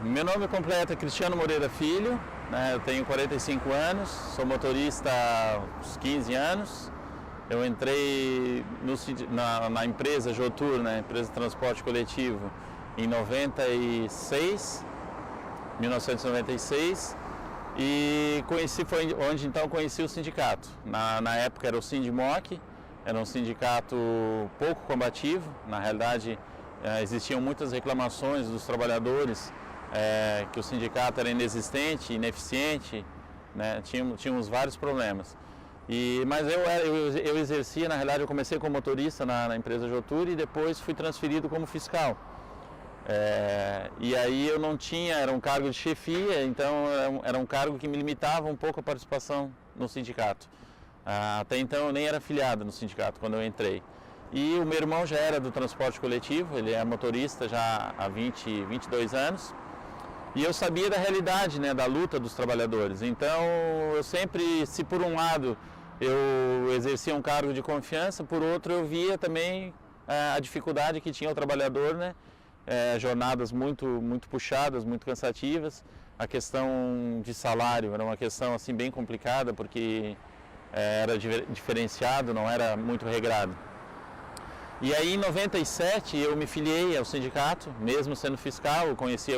Meu nome completo é Cristiano Moreira Filho, né? Eu tenho 45 anos, sou motorista há uns 15 anos. Eu entrei na empresa Jotur, né? Empresa de transporte coletivo, em 1996, e foi onde então conheci o sindicato. Na época era o Sindimoc, era um sindicato pouco combativo, na realidade existiam muitas reclamações dos trabalhadores, que o sindicato era inexistente, ineficiente, né? Tínhamos vários problemas. Mas eu exercia, na realidade eu comecei como motorista na empresa Jotur e depois fui transferido como fiscal. E aí eu não tinha, era um cargo de chefia, então era um cargo que me limitava um pouco a participação no sindicato. Até então eu nem era afiliado no sindicato quando eu entrei. E o meu irmão já era do transporte coletivo, ele é motorista já há 22 anos. E eu sabia da realidade, né, da luta dos trabalhadores. Então eu sempre, se por um lado eu exercia um cargo de confiança, por outro eu via também a dificuldade que tinha o trabalhador, né? Jornadas muito puxadas, muito cansativas. A questão de salário era uma questão assim bem complicada, porque era diferenciado, não era muito regrado. E aí em 97 eu me filiei ao sindicato, mesmo sendo fiscal. Eu conhecia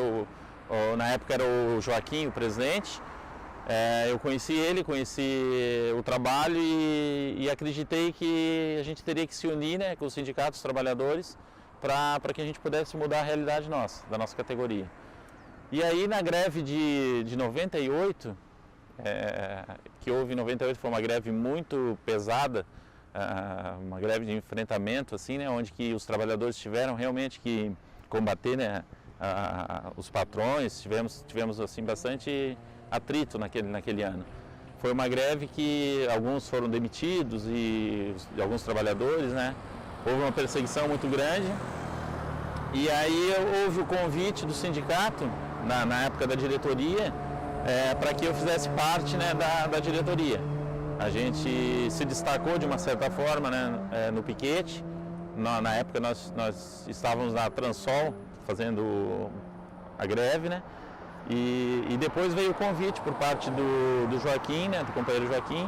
na época era o Joaquim, o presidente. Eu conheci ele, conheci o trabalho e acreditei que a gente teria que se unir, né, com os sindicatos, os trabalhadores, para que a gente pudesse mudar a realidade da nossa categoria. E aí na greve de 98, que houve em 98, foi uma greve muito pesada, uma greve de enfrentamento, assim, né, onde que os trabalhadores tiveram realmente que combater, né, os patrões. Tivemos assim bastante atrito naquele ano. Foi uma greve que alguns foram demitidos e alguns trabalhadores, né? Houve uma perseguição muito grande. E aí houve o convite do sindicato, na época da diretoria, para que eu fizesse parte, né, da diretoria. A gente se destacou de uma certa forma, né, no piquete. Na época nós estávamos na Transol fazendo a greve, né? E depois veio o convite por parte do Joaquim, né, do companheiro Joaquim.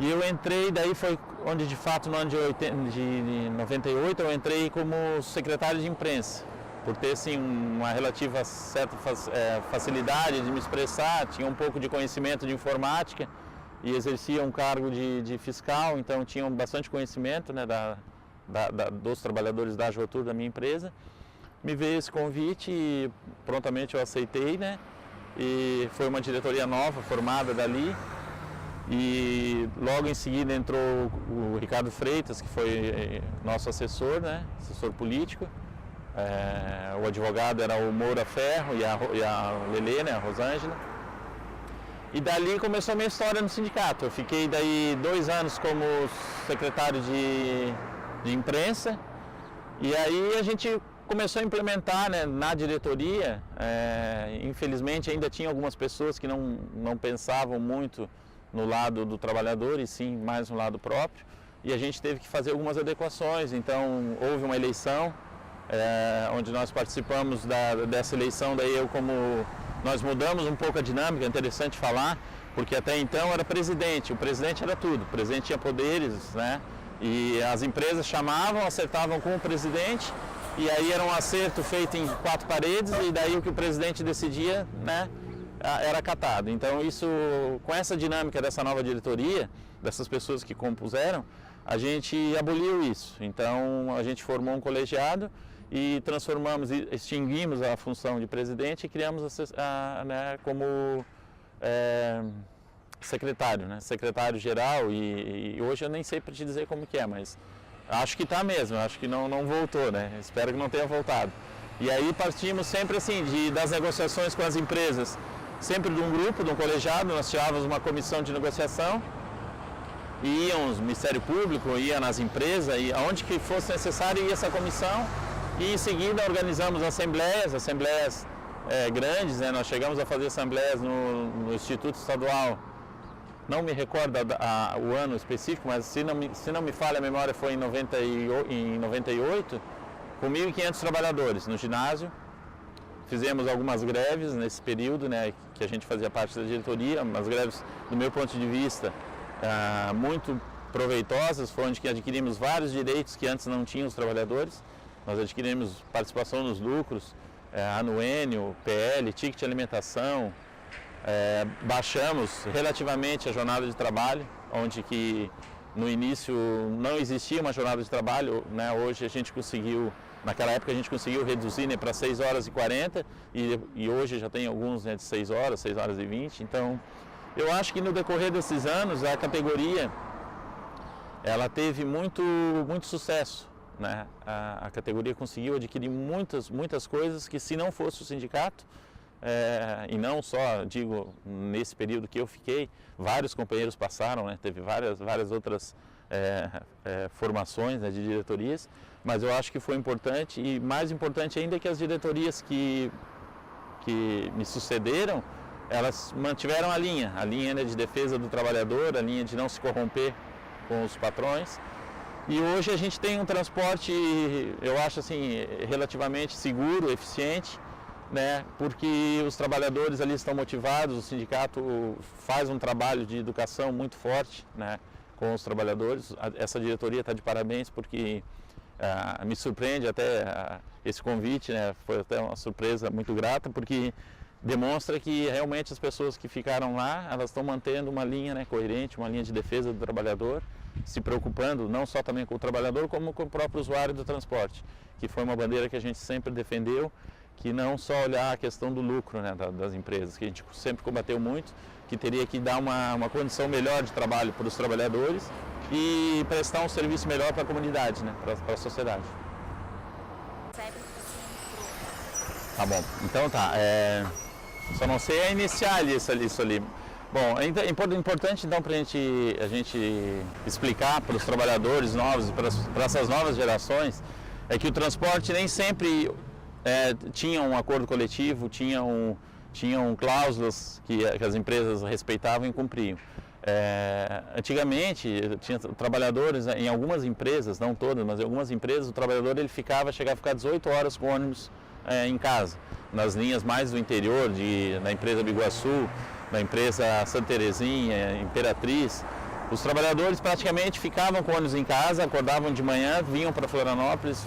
E eu entrei, daí foi onde de fato no ano de 98 eu entrei como secretário de imprensa, por ter assim uma relativa certa facilidade de me expressar, tinha um pouco de conhecimento de informática e exercia um cargo de fiscal, então tinha bastante conhecimento, né, dos trabalhadores da Jotur, da minha empresa. Me veio esse convite e prontamente eu aceitei, né? E foi uma diretoria nova, formada dali. E logo em seguida entrou o Ricardo Freitas, que foi nosso assessor, né? Assessor político. O advogado era o Moura Ferro e a Lelê, né? A Rosângela. E dali começou a minha história no sindicato. Eu fiquei daí 2 anos como secretário de imprensa. E aí a gente começou a implementar, né, na diretoria. Infelizmente ainda tinha algumas pessoas que não pensavam muito no lado do trabalhador e sim mais no lado próprio, e a gente teve que fazer algumas adequações. Então houve uma eleição, onde nós participamos dessa eleição. Daí nós mudamos um pouco a dinâmica, é interessante falar, porque até então era presidente, o presidente era tudo, o presidente tinha poderes, né, e as empresas chamavam, acertavam com o presidente. E aí era um acerto feito em 4 paredes, e daí o que o presidente decidia, né, era acatado. Então com essa dinâmica dessa nova diretoria, dessas pessoas que compuseram, a gente aboliu isso. Então a gente formou um colegiado e extinguimos a função de presidente e criamos né, como secretário, né, secretário-geral, e hoje eu nem sei para te dizer como que é, mas acho que está mesmo, acho que não voltou, né? Espero que não tenha voltado. E aí partimos sempre assim, das negociações com as empresas, sempre de um grupo, de um colegiado. Nós tirávamos uma comissão de negociação, íamos, Ministério Público, ia nas empresas, e aonde que fosse necessário ia essa comissão, e em seguida organizamos assembleias grandes, né? Nós chegamos a fazer assembleias no Instituto Estadual. Não me recordo o ano específico, mas se não me falha a memória, foi em 98, com 1.500 trabalhadores no ginásio. fizemos algumas greves nesse período, né, que a gente fazia parte da diretoria, umas greves, do meu ponto de vista, muito proveitosas, foi onde que adquirimos vários direitos que antes não tinham os trabalhadores. Nós adquirimos participação nos lucros, anuênio, PL, ticket de alimentação, baixamos relativamente a jornada de trabalho, onde que no início não existia uma jornada de trabalho, né? Hoje a gente conseguiu, naquela época a gente conseguiu reduzir, né, para 6 horas e 40 e hoje já tem alguns, né, de 6 horas e 20. Então eu acho que no decorrer desses anos a categoria ela teve muito sucesso, né? A categoria conseguiu adquirir muitas coisas que, se não fosse o sindicato, e não só, digo, nesse período que eu fiquei, vários companheiros passaram, né? Teve várias outras formações, né, de diretorias, mas eu acho que foi importante, e mais importante ainda é que as diretorias que me sucederam, elas mantiveram a linha, né, de defesa do trabalhador, a linha de não se corromper com os patrões. E hoje a gente tem um transporte, eu acho assim, relativamente seguro, eficiente, né? Porque os trabalhadores ali estão motivados, o sindicato faz um trabalho de educação muito forte, né, com os trabalhadores. Essa diretoria está de parabéns, porque me surpreende até esse convite, né? Foi até uma surpresa muito grata, porque demonstra que realmente as pessoas que ficaram lá, elas estão mantendo uma linha, né, coerente, uma linha de defesa do trabalhador, se preocupando não só também com o trabalhador, como com o próprio usuário do transporte, que foi uma bandeira que a gente sempre defendeu, que não só olhar a questão do lucro, né, das empresas, que a gente sempre combateu muito, que teria que dar uma condição melhor de trabalho para os trabalhadores e prestar um serviço melhor para a comunidade, né, para a sociedade. Tá bom, então tá. Só não sei a inicial isso ali. Bom, é importante então para a gente explicar para os trabalhadores novos, para essas novas gerações, é que o transporte nem sempre tinha um acordo coletivo, tinham cláusulas que as empresas respeitavam e cumpriam. Antigamente, tinha trabalhadores em algumas empresas, não todas, mas em algumas empresas, o trabalhador chegava a ficar 18 horas com o ônibus em casa, nas linhas mais do interior, da empresa Biguaçu, da empresa Santa Terezinha, Imperatriz. Os trabalhadores praticamente ficavam com o ônibus em casa, acordavam de manhã, vinham para Florianópolis,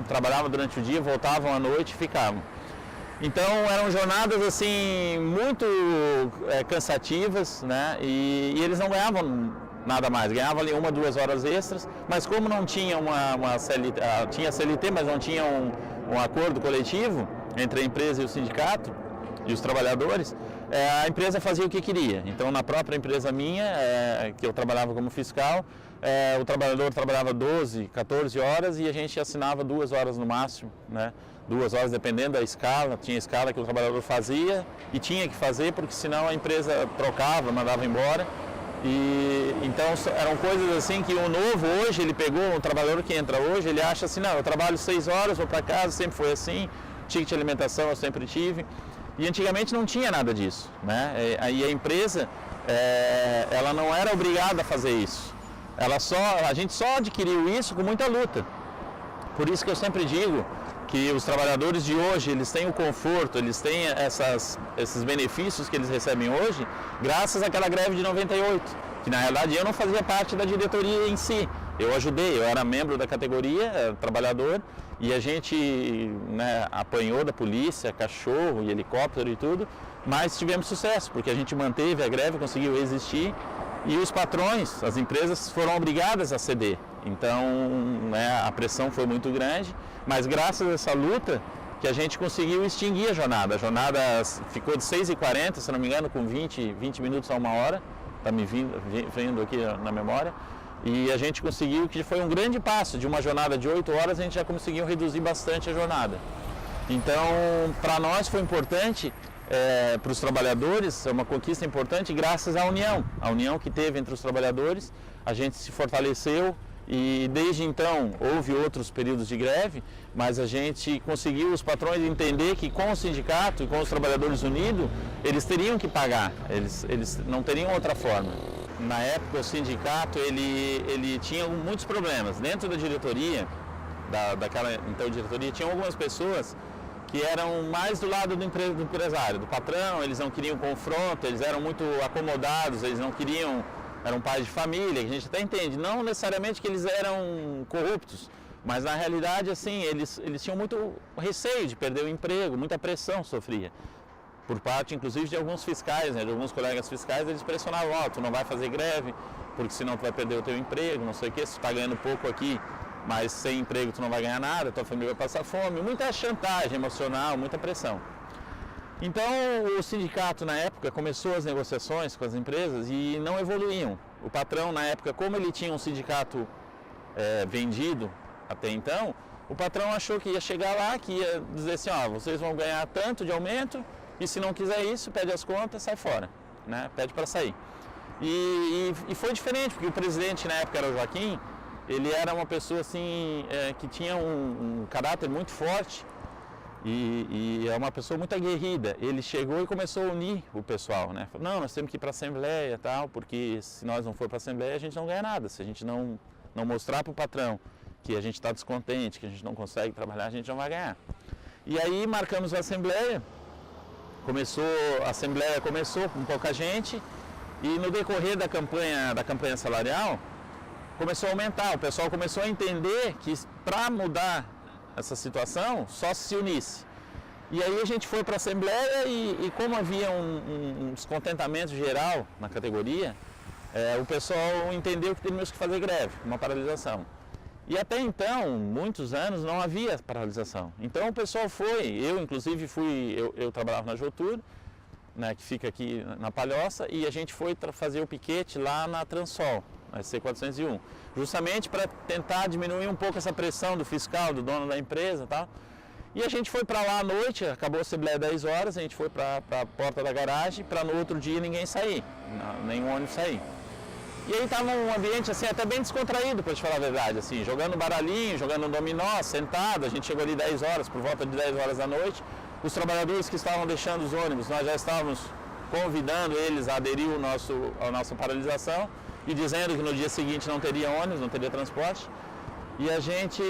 trabalhavam durante o dia, voltavam à noite e ficavam. Então eram jornadas assim muito cansativas, né? E eles não ganhavam nada mais, ganhavam ali 1, 2 horas extras, mas como não tinha uma CLT, tinha CLT, mas não tinha um acordo coletivo entre a empresa e o sindicato e os trabalhadores, a empresa fazia o que queria. Então, na própria empresa minha, que eu trabalhava como fiscal, o trabalhador trabalhava 12, 14 horas e a gente assinava 2 horas no máximo, né? 2 horas dependendo da escala, tinha escala que o trabalhador fazia e tinha que fazer, porque senão a empresa trocava, mandava embora. E então eram coisas assim que o novo hoje, ele pegou, o trabalhador que entra hoje, ele acha assim, não, eu trabalho 6 horas, vou para casa, sempre foi assim, ticket de alimentação eu sempre tive. E antigamente não tinha nada disso, né? Aí a empresa, ela não era obrigada a fazer isso. A gente só adquiriu isso com muita luta. Por isso que eu sempre digo que os trabalhadores de hoje, eles têm o conforto, eles têm esses benefícios que eles recebem hoje, graças àquela greve de 98, que na realidade eu não fazia parte da diretoria em si. Eu ajudei, eu era membro da categoria, trabalhador, e a gente, né, apanhou da polícia, cachorro e helicóptero e tudo, mas tivemos sucesso, porque a gente manteve a greve, conseguiu existir, e os patrões, as empresas foram obrigadas a ceder. Então, né, a pressão foi muito grande, mas graças a essa luta que a gente conseguiu extinguir a jornada. A jornada ficou de 6h40, se não me engano, com 20 minutos a 1 hora, está me vindo aqui na memória. E a gente conseguiu, que foi um grande passo, de uma jornada de 8 horas a gente já conseguiu reduzir bastante a jornada. Então, para nós foi importante, para os trabalhadores, é uma conquista importante graças à união que teve entre os trabalhadores, a gente se fortaleceu e desde então houve outros períodos de greve, mas a gente conseguiu os patrões entender que com o sindicato e com os trabalhadores unidos, eles teriam que pagar, eles não teriam outra forma. Na época o sindicato ele tinha muitos problemas. Dentro da diretoria, daquela então diretoria, tinham algumas pessoas que eram mais do lado do empresário, do patrão. Eles não queriam confronto, eles eram muito acomodados, eles não queriam, eram pais de família, a gente até entende, não necessariamente que eles eram corruptos, mas na realidade assim, eles tinham muito receio de perder o emprego, muita pressão sofria, por parte inclusive de alguns fiscais, né, de alguns colegas fiscais. Eles pressionavam: ó, tu não vai fazer greve, porque senão tu vai perder o teu emprego, não sei o que, se tu está ganhando pouco aqui, mas sem emprego tu não vai ganhar nada, tua família vai passar fome. Muita chantagem emocional, muita pressão. Então o sindicato na época começou as negociações com as empresas e não evoluíam. O patrão na época, como ele tinha um sindicato vendido até então, o patrão achou que ia chegar lá, que ia dizer assim: ó, vocês vão ganhar tanto de aumento e se não quiser isso, pede as contas, sai fora, né? Pede para sair. E foi diferente, porque o presidente na época era o Joaquim. Ele era uma pessoa assim, que tinha um caráter muito forte e é uma pessoa muito aguerrida. Ele chegou e começou a unir o pessoal, né? Falou: não, nós temos que ir para a Assembleia e tal, porque se nós não for para a Assembleia a gente não ganha nada. Se a gente não mostrar para o patrão que a gente está descontente, que a gente não consegue trabalhar, a gente não vai ganhar. E aí marcamos a Assembleia, a Assembleia começou com pouca gente e no decorrer da campanha salarial, começou a aumentar, o pessoal começou a entender que para mudar essa situação só se unisse. E aí a gente foi para a Assembleia e como havia um descontentamento geral na categoria, o pessoal entendeu que teríamos que fazer greve, uma paralisação. E até então, muitos anos, não havia paralisação. Então o pessoal eu inclusive eu trabalhava na Jotur, né, que fica aqui na Palhoça, e a gente foi fazer o piquete lá na Transol, na SC401, justamente para tentar diminuir um pouco essa pressão do fiscal, do dono da empresa e tal. E a gente foi para lá à noite, acabou a Assembleia 10 horas, a gente foi para a porta da garagem, para no outro dia ninguém sair, nenhum ônibus sair. E aí estava um ambiente assim, até bem descontraído, para te falar a verdade, assim, jogando baralhinho, jogando dominó, sentado. A gente chegou ali 10 horas, por volta de 10 horas da noite. Os trabalhadores que estavam deixando os ônibus, nós já estávamos convidando eles a aderir à nossa paralisação e dizendo que no dia seguinte não teria ônibus, não teria transporte. E a gente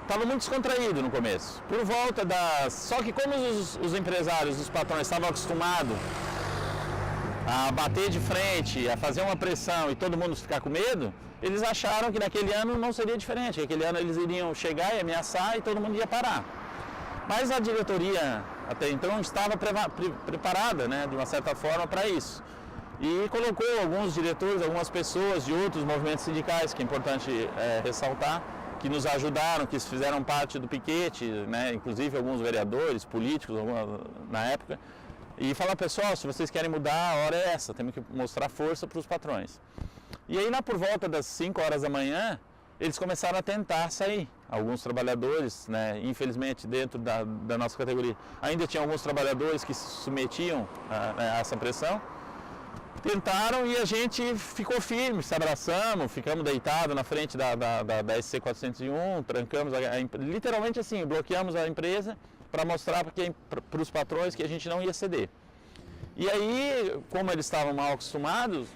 estava muito descontraído no começo. Por volta Só que como os empresários, os patrões estavam acostumados a bater de frente, a fazer uma pressão e todo mundo ficar com medo, eles acharam que naquele ano não seria diferente, que aquele ano eles iriam chegar e ameaçar e todo mundo ia parar. Mas a diretoria até então estava preparada, né, de uma certa forma para isso. E colocou alguns diretores, algumas pessoas de outros movimentos sindicais, que é importante ressaltar, que nos ajudaram, que fizeram parte do piquete, né, inclusive alguns vereadores, políticos na época, e falar: pessoal, se vocês querem mudar, a hora é essa, temos que mostrar força para os patrões. E aí lá por volta das 5 horas da manhã, eles começaram a tentar sair. Alguns trabalhadores, né, infelizmente dentro da nossa categoria, ainda tinha alguns trabalhadores que se submetiam a essa pressão. Tentaram e a gente ficou firme, se abraçamos, ficamos deitados na frente da SC401, trancamos, literalmente assim, bloqueamos a empresa para mostrar para os patrões que a gente não ia ceder. E aí, como eles estavam mal acostumados,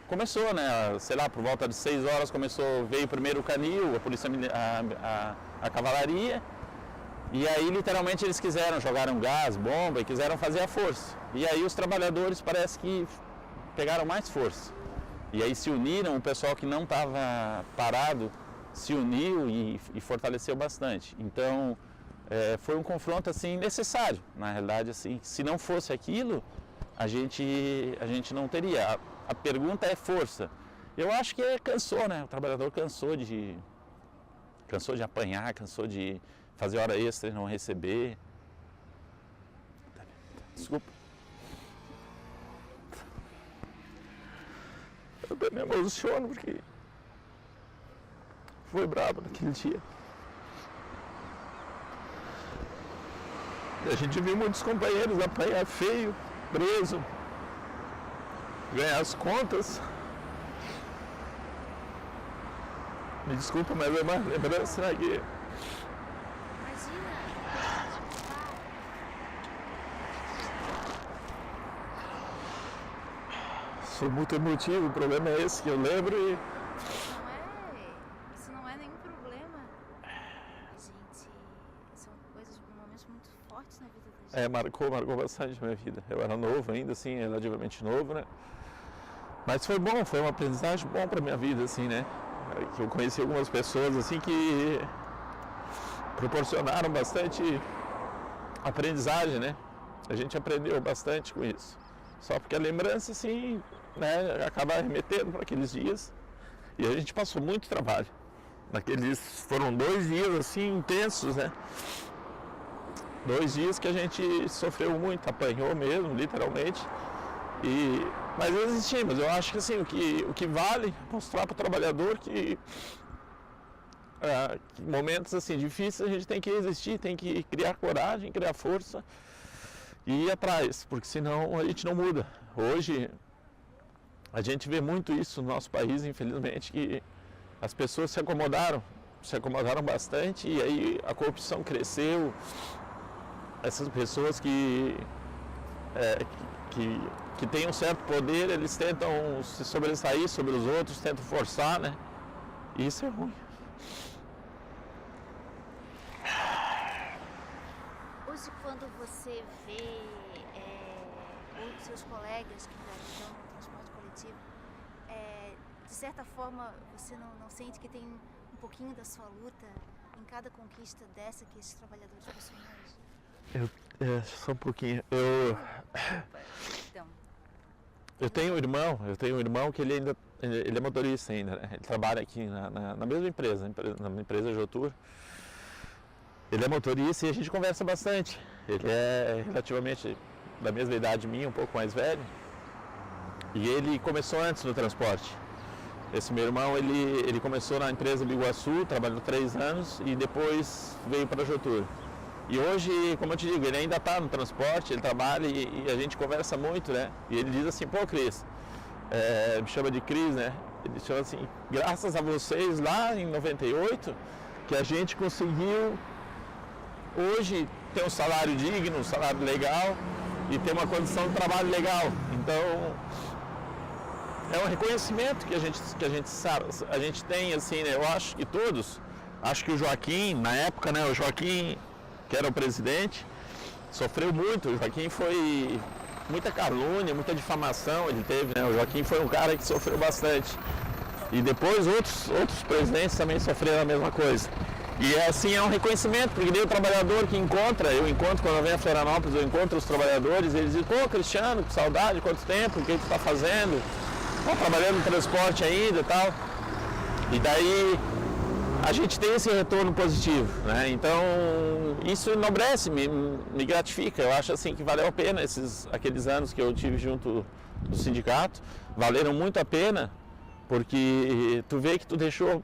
começou, né, sei lá, por volta de 6 horas veio primeiro o canil, a polícia, a cavalaria, e aí literalmente eles jogaram gás, bomba e quiseram fazer a força. E aí os trabalhadores parece que pegaram mais força. E aí se uniram, o pessoal que não estava parado se uniu e fortaleceu bastante. Então foi um confronto assim necessário, na realidade, assim, se não fosse aquilo, a gente não teria. A pergunta é força. Eu acho que cansou, né? O trabalhador cansou de apanhar, cansou de fazer hora extra e não receber. Desculpa. Eu até me emociono porque foi brabo naquele dia. A gente viu muitos companheiros apanhar feio, preso, ganhar as contas. Me desculpa, mas é uma lembrança, né? Imagina. Sou muito emotivo, o problema é esse que eu lembro e... Isso não é nenhum problema. A gente... São coisas, momentos lições muito fortes na vida da gente. Marcou bastante a minha vida. Eu era novo ainda, assim, relativamente novo, né? Mas foi bom, foi uma aprendizagem bom para minha vida, assim, né? Eu conheci algumas pessoas, assim, que proporcionaram bastante aprendizagem, né? A gente aprendeu bastante com isso. Só porque a lembrança, assim, né, acaba remetendo para aqueles dias. E a gente passou muito trabalho. Foram 2 dias, assim, intensos, né? 2 dias que a gente sofreu muito, apanhou mesmo, literalmente. Mas resistimos. Eu acho que, assim, o que vale é mostrar para o trabalhador que momentos, assim, difíceis a gente tem que resistir, tem que criar coragem, criar força e ir atrás, porque senão a gente não muda. Hoje, a gente vê muito isso no nosso país, infelizmente, que as pessoas se acomodaram bastante e aí a corrupção cresceu. Essas pessoas que têm um certo poder, eles tentam se sobressair sobre os outros, tentam forçar, né? E isso é ruim. Hoje, quando você vê os seus colegas que estão no transporte coletivo, de certa forma, você não sente que tem um pouquinho da sua luta em cada conquista dessa que esses trabalhadores possuem hoje? Só um pouquinho. Então. Eu tenho um irmão que ele é motorista ainda, né? Ele trabalha aqui na mesma empresa, na empresa Jotur. Ele é motorista e a gente conversa bastante. Ele é relativamente da mesma idade minha, um pouco mais velho. E ele começou antes no transporte. Esse meu irmão, ele começou na empresa Biguaçu, trabalhou 3 anos e depois veio para a Jotur. E hoje, como eu te digo, ele ainda está no transporte, ele trabalha e a gente conversa muito, né? E ele diz assim, pô, Cris, me chama de Cris, né? Ele chama assim, graças a vocês lá em 98, que a gente conseguiu hoje ter um salário digno, um salário legal e ter uma condição de trabalho legal. Então, é um reconhecimento que a gente tem, assim, né? Eu acho que todos, acho que o Joaquim, na época, né? O Joaquim, que era o presidente, sofreu muito. O Joaquim foi muita calúnia, muita difamação ele teve, né? O Joaquim foi um cara que sofreu bastante. E depois outros presidentes também sofreram a mesma coisa. E assim é um reconhecimento, porque daí o trabalhador que eu encontro quando eu venho a Florianópolis, eu encontro os trabalhadores, eles dizem, pô, Cristiano, que saudade, quanto tempo, o que tu está fazendo? Pô, trabalhando no transporte ainda e tal. E daí a gente tem esse retorno positivo, né? Então isso enobrece, me gratifica. Eu acho assim que valeu a pena aqueles anos que eu tive junto do sindicato, valeram muito a pena, porque tu vê que tu deixou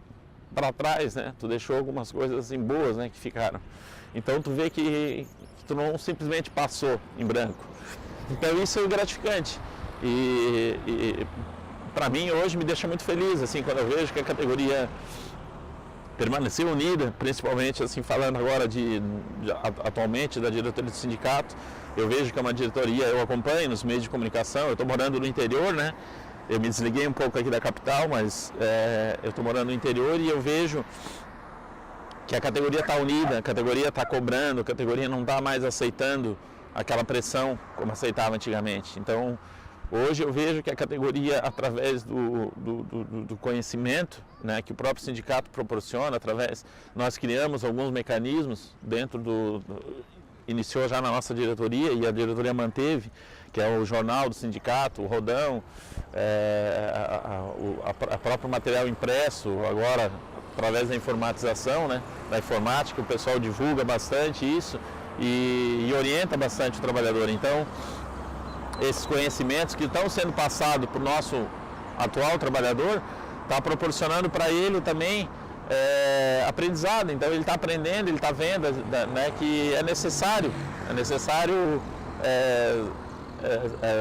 para trás, né? Tu deixou algumas coisas assim boas, né, que ficaram. Então tu vê que tu não simplesmente passou em branco. Então isso é gratificante. E para mim hoje me deixa muito feliz, assim, quando eu vejo que a categoria permaneceu unida, principalmente assim falando agora atualmente da diretoria do sindicato. Eu vejo que é uma diretoria, eu acompanho nos meios de comunicação, eu estou morando no interior, né? Eu me desliguei um pouco aqui da capital, mas eu estou morando no interior e eu vejo que a categoria está unida, a categoria está cobrando, a categoria não está mais aceitando aquela pressão como aceitava antigamente. Então, hoje eu vejo que a categoria, através do conhecimento, né, que o próprio sindicato proporciona, nós criamos alguns mecanismos iniciou já na nossa diretoria e a diretoria manteve, que é o jornal do sindicato, o Rodão, a próprio material impresso, agora através da informatização, né, da informática, o pessoal divulga bastante isso e orienta bastante o trabalhador. Então, esses conhecimentos que estão sendo passados para o nosso atual trabalhador, está proporcionando para ele também aprendizado. Então ele está aprendendo, ele está vendo, né, que é necessário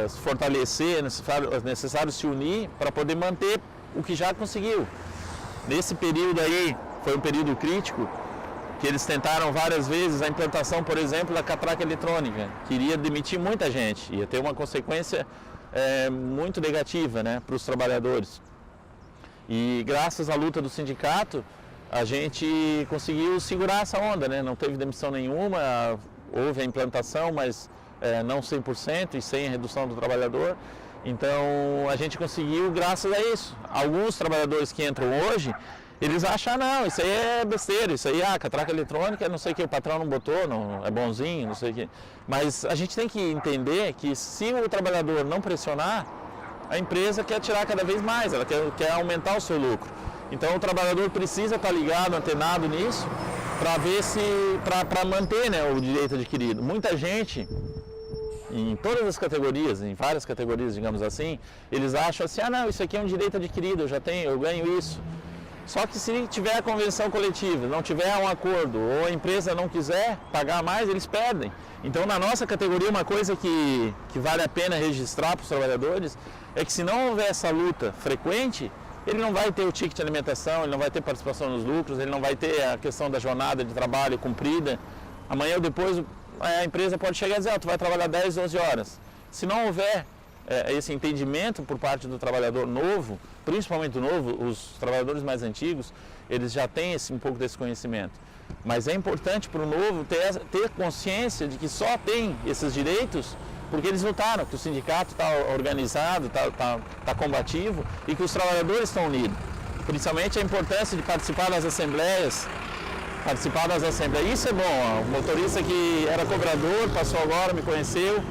se fortalecer, é necessário se unir para poder manter o que já conseguiu. Nesse período aí, foi um período crítico, que eles tentaram várias vezes a implantação, por exemplo, da catraca eletrônica, que iria demitir muita gente, ia ter uma consequência muito negativa, né, para os trabalhadores. E graças à luta do sindicato, a gente conseguiu segurar essa onda, né? Não teve demissão nenhuma, houve a implantação, mas não 100% e sem a redução do trabalhador. Então a gente conseguiu graças a isso. Alguns trabalhadores que entram hoje, eles acham, não, isso aí é besteira, isso aí, catraca eletrônica, não sei o que, o patrão não botou, não, é bonzinho, não sei o que. Mas a gente tem que entender que se o trabalhador não pressionar, a empresa quer tirar cada vez mais, ela quer aumentar o seu lucro. Então o trabalhador precisa estar ligado, antenado nisso, para ver se, para manter, né, o direito adquirido. Muita gente, em todas as categorias, em várias categorias, digamos assim, eles acham assim, não, isso aqui é um direito adquirido, eu já tenho, eu ganho isso. Só que se tiver a convenção coletiva, não tiver um acordo, ou a empresa não quiser pagar mais, eles perdem. Então, na nossa categoria, uma coisa que vale a pena registrar para os trabalhadores é que se não houver essa luta frequente, ele não vai ter o ticket de alimentação, ele não vai ter participação nos lucros, ele não vai ter a questão da jornada de trabalho cumprida. Amanhã ou depois a empresa pode chegar e dizer, tu vai trabalhar 10, 12 horas. Se não houver esse entendimento por parte do trabalhador novo, principalmente o novo, os trabalhadores mais antigos, eles já têm um pouco desse conhecimento. Mas é importante para o novo ter consciência de que só tem esses direitos porque eles lutaram, que o sindicato está organizado, está combativo e que os trabalhadores estão unidos. Principalmente a importância de participar das assembleias. Isso é bom, o motorista que era cobrador, passou agora, me conheceu,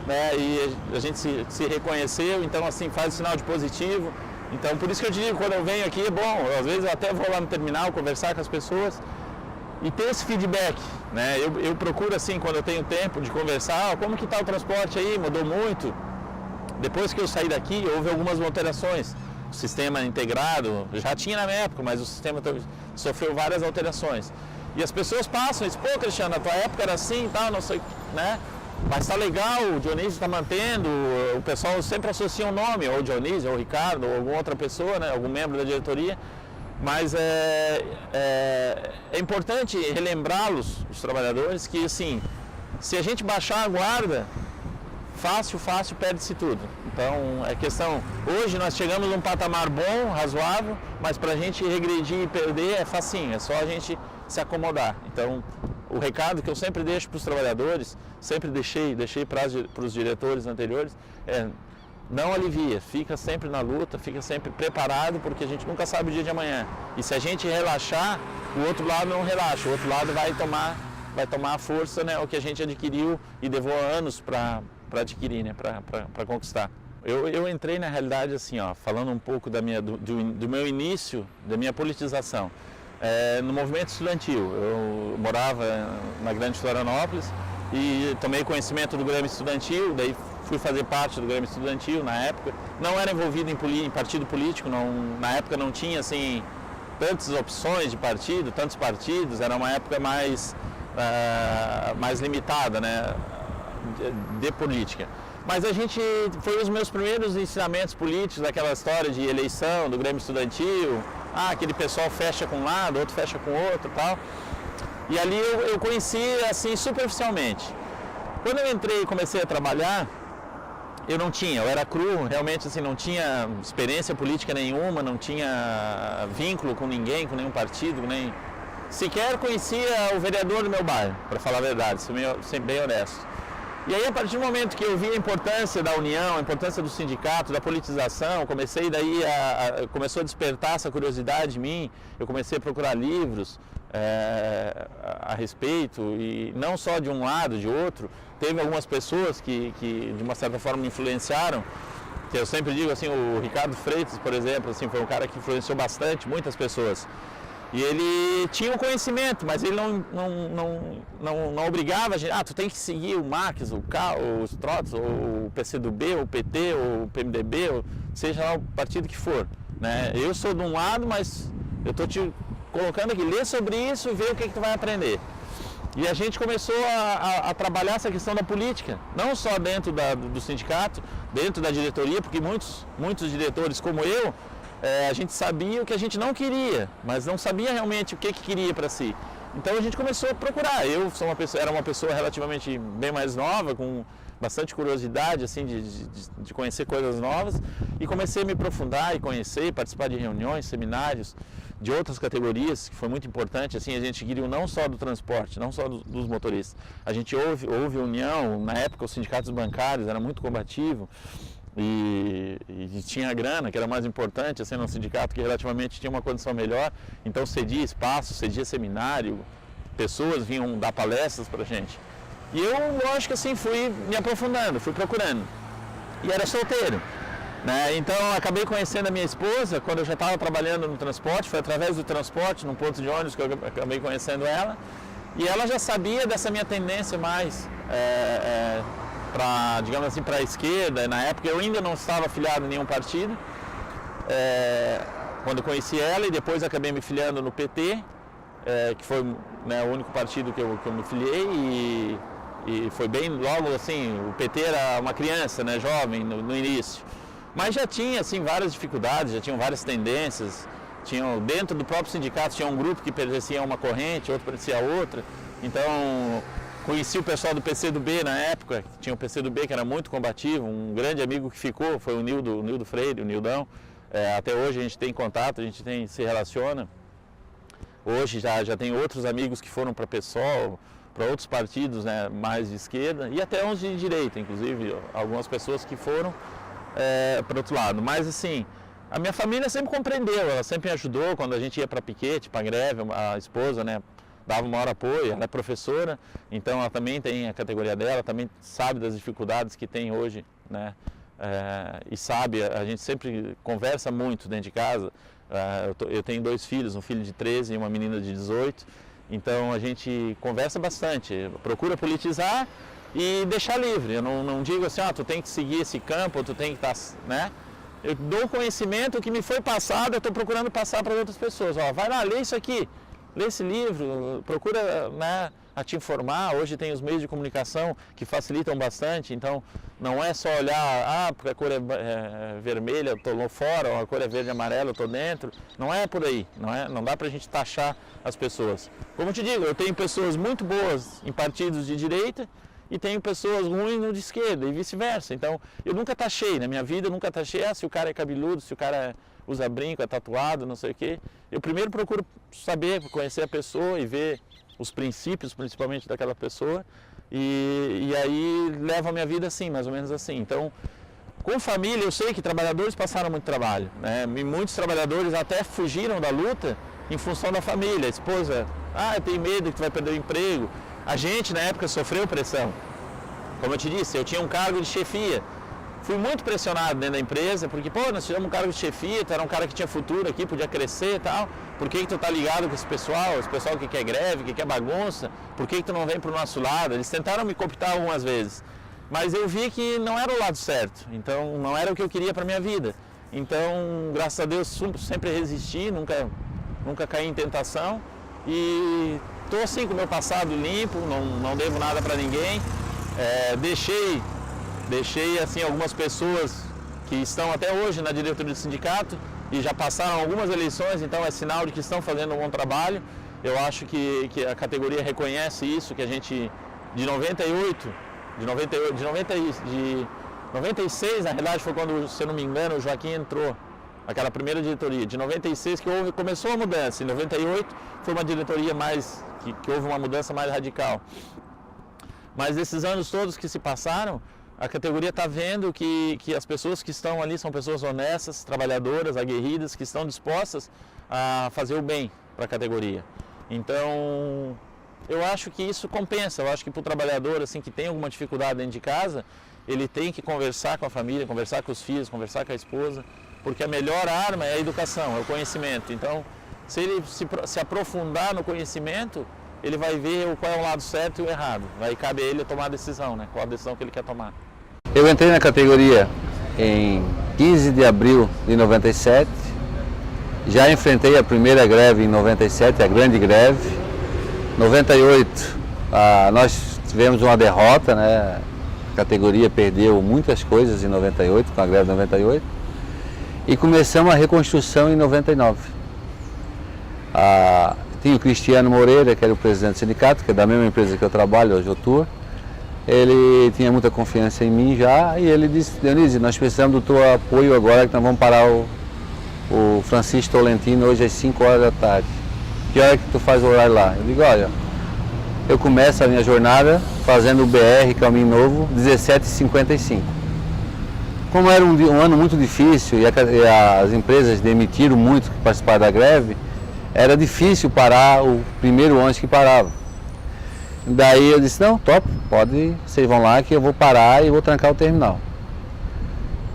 né, e a gente se reconheceu, então assim faz o sinal de positivo. Então por isso que eu digo, quando eu venho aqui é bom, às vezes eu até vou lá no terminal conversar com as pessoas e ter esse feedback, né? Eu procuro assim, quando eu tenho tempo de conversar, como que está o transporte aí, mudou muito. Depois que eu saí daqui houve algumas alterações, o sistema integrado, já tinha na minha época, mas o sistema sofreu várias alterações. E as pessoas passam e dizem, pô Cristiano, na tua época era assim e tal, não sei, né? Mas está legal, o Dionísio está mantendo, o pessoal sempre associa um nome, ou o Dionísio, ou o Ricardo, ou alguma outra pessoa, né, algum membro da diretoria, mas é importante relembrá-los, os trabalhadores, que assim, se a gente baixar a guarda, fácil perde-se tudo. Então, é questão, hoje nós chegamos num patamar bom, razoável, mas para a gente regredir e perder é facinho, é só a gente se acomodar. Então, o recado que eu sempre deixo para os trabalhadores, sempre deixei para os diretores anteriores, não alivia, fica sempre na luta, fica sempre preparado, porque a gente nunca sabe o dia de amanhã. E se a gente relaxar, o outro lado não relaxa, o outro lado vai tomar a força, né, o que a gente adquiriu e levou anos para adquirir, né, para conquistar. Eu entrei na realidade assim, falando um pouco do meu início, da minha politização. No movimento estudantil, eu morava na Grande Florianópolis e tomei conhecimento do Grêmio Estudantil, daí fui fazer parte do Grêmio Estudantil na época. Não era envolvido em partido político, na época não tinha assim tantas opções de partido, tantos partidos, era uma época mais limitada, né, de política. Mas foi os meus primeiros ensinamentos políticos, daquela história de eleição, do Grêmio Estudantil, aquele pessoal fecha com um lado, outro fecha com o outro e tal. E ali eu conheci assim superficialmente. Quando eu entrei e comecei a trabalhar, eu era cru, realmente assim, não tinha experiência política nenhuma, não tinha vínculo com ninguém, com nenhum partido, nem sequer conhecia o vereador do meu bairro, para falar a verdade, ser bem honesto. E aí, a partir do momento que eu vi a importância da união, a importância do sindicato, da politização, começou a despertar essa curiosidade em mim, eu comecei a procurar livros a respeito, e não só de um lado, de outro. Teve algumas pessoas que de uma certa forma me influenciaram, que eu sempre digo assim, o Ricardo Freitas, por exemplo, assim, foi um cara que influenciou bastante muitas pessoas. E ele tinha um conhecimento, mas ele não obrigava a gente, tu tem que seguir o Marx, os Trotsky, ou o PCdoB, ou o PT, ou o PMDB, ou seja lá o partido que for, né? Eu sou de um lado, mas eu estou te colocando aqui, lê sobre isso e vê o que tu vai aprender. E a gente começou a trabalhar essa questão da política, não só dentro do sindicato, dentro da diretoria, porque muitos diretores como eu, a gente sabia o que a gente não queria, mas não sabia realmente o que queria para si. Então a gente começou a procurar. Eu era uma pessoa relativamente bem mais nova, com bastante curiosidade assim, de conhecer coisas novas, e comecei a me aprofundar e conhecer, participar de reuniões, seminários, de outras categorias, que foi muito importante. Assim, a gente queria não só do transporte, não só dos motoristas. A gente houve união, na época os sindicatos bancários era muito combativo e tinha a grana, que era mais importante, assim, num sindicato que relativamente tinha uma condição melhor, então cedia espaço, cedia seminário, pessoas vinham dar palestras pra gente. E eu, lógico, assim, fui me aprofundando, fui procurando. E era solteiro, né? Então acabei conhecendo a minha esposa quando eu já estava trabalhando no transporte. Foi através do transporte, num ponto de ônibus, que eu acabei conhecendo ela. E ela já sabia dessa minha tendência mais para, digamos assim, para a esquerda. Na época eu ainda não estava afiliado em nenhum partido. Quando eu conheci ela, e depois acabei me filiando no PT, que foi, né, o único partido que eu me filiei. E foi bem logo assim, o PT era uma criança, né, jovem no início. Mas já tinha assim várias dificuldades, já tinham várias tendências. Dentro do próprio sindicato tinha um grupo que pertencia a uma corrente, outro pertencia a outra. Então conheci o pessoal do PCdoB na época, tinha o PCdoB que era muito combativo, um grande amigo que ficou foi o Nildo Freire, o Nildão. Até hoje a gente tem contato, a gente se relaciona. Hoje já tem outros amigos que foram para PSOL, para outros partidos, né, mais de esquerda, e até uns de direita, inclusive algumas pessoas que foram para o outro lado. Mas assim, a minha família sempre compreendeu, ela sempre me ajudou quando a gente ia para piquete, para greve, a esposa, né, dava o maior apoio, ela é professora, então ela também tem a categoria dela, também sabe das dificuldades que tem hoje, né, e sabe, a gente sempre conversa muito dentro de casa. Eu tenho 2 filhos, um filho de 13 e uma menina de 18, então a gente conversa bastante, procura politizar e deixar livre. Eu não digo assim, tu tem que seguir esse campo, tu tem que estar, né? Eu dou conhecimento, o que me foi passado, eu estou procurando passar para outras pessoas. Vai lá, lê isso aqui, lê esse livro, procura, né, a te informar. Hoje tem os meios de comunicação que facilitam bastante, então não é só olhar, porque a cor é vermelha, eu estou fora, ou a cor é verde e amarela, eu estou dentro. Não é por aí, não dá para a gente taxar as pessoas. Como eu te digo, eu tenho pessoas muito boas em partidos de direita e tenho pessoas ruins no de esquerda e vice-versa. Então eu nunca taxei, na minha vida eu nunca taxei, se o cara é cabeludo, se o cara usa brinco, é tatuado, não sei o quê. Eu primeiro procuro saber, conhecer a pessoa e ver os princípios, principalmente daquela pessoa, e aí levo a minha vida assim, mais ou menos assim. Então, com família, eu sei que trabalhadores passaram muito trabalho, né? E muitos trabalhadores até fugiram da luta em função da família. A esposa, eu tenho medo que tu vai perder o emprego. A gente, na época, sofreu pressão. Como eu te disse, eu tinha um cargo de chefia. Fui muito pressionado dentro da empresa, porque, nós tivemos um cargo de chefia, tu era um cara que tinha futuro aqui, podia crescer e tal. Por que tu tá ligado com esse pessoal que quer greve, que quer bagunça? Por que tu não vem pro nosso lado? Eles tentaram me cooptar algumas vezes, mas eu vi que não era o lado certo, então não era o que eu queria para minha vida. Então, graças a Deus, sempre resisti, nunca caí em tentação e tô assim com o meu passado limpo, não devo nada para ninguém. Deixei assim algumas pessoas que estão até hoje na diretoria do sindicato e já passaram algumas eleições, então é sinal de que estão fazendo um bom trabalho. Eu acho que a categoria reconhece isso, que a gente de 96, na realidade foi quando, se eu não me engano, o Joaquim entrou, aquela primeira diretoria. De 96 que começou a mudança, em 98 foi uma diretoria que houve uma mudança mais radical. Mas esses anos todos que se passaram, a categoria está vendo que as pessoas que estão ali são pessoas honestas, trabalhadoras, aguerridas, que estão dispostas a fazer o bem para a categoria. Então, eu acho que isso compensa. Eu acho que para o trabalhador assim, que tem alguma dificuldade dentro de casa, ele tem que conversar com a família, conversar com os filhos, conversar com a esposa, porque a melhor arma é a educação, é o conhecimento. Então, se ele se aprofundar no conhecimento, ele vai ver qual é o lado certo e o errado. Vai caber a ele tomar a decisão, né? Qual a decisão que ele quer tomar. Eu entrei na categoria em 15 de abril de 97, já enfrentei a primeira greve em 97, a grande greve. 98, nós tivemos uma derrota, né? A categoria perdeu muitas coisas em 98, com a greve de 98, e começamos a reconstrução em 99. Tinha o Cristiano Moreira, que era o presidente do sindicato, que é da mesma empresa que eu trabalho, hoje o Tour. Ele tinha muita confiança em mim já, e ele disse: Dionísio, nós precisamos do teu apoio agora, que nós vamos parar o Francisco Tolentino hoje às 5 horas da tarde. Que hora que tu faz o horário lá? Eu digo, olha, eu começo a minha jornada fazendo o BR Caminho Novo 17h55. Como era um ano muito difícil e as empresas demitiram muito que participaram da greve, era difícil parar o primeiro ônibus que parava. Daí eu disse, não, top, vocês vão lá que eu vou parar e vou trancar o terminal.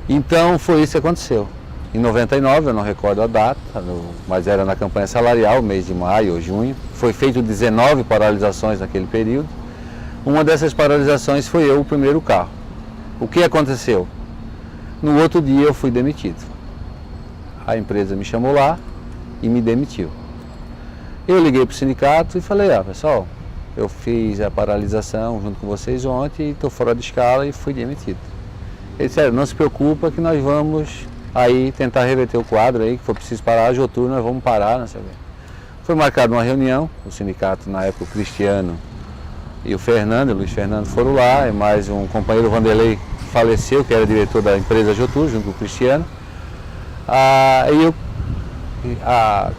Então foi isso que aconteceu. Em 99, eu não recordo a data, mas era na campanha salarial, mês de maio ou junho. Foi feito 19 paralisações naquele período. Uma dessas paralisações foi eu, o primeiro carro. O que aconteceu? No outro dia eu fui demitido. A empresa me chamou lá e me demitiu. Eu liguei para o sindicato e falei, pessoal, eu fiz a paralisação junto com vocês ontem, estou fora de escala e fui demitido. Eles disseram, não se preocupa que nós vamos aí tentar reverter o quadro aí, que for preciso parar, a Jotur, nós vamos parar, não sei o quê. Foi marcada uma reunião, o sindicato, na época, o Cristiano e o Fernando, o Luiz Fernando foram lá, e mais um companheiro, Vanderlei, faleceu, que era diretor da empresa Jotur, junto com o Cristiano.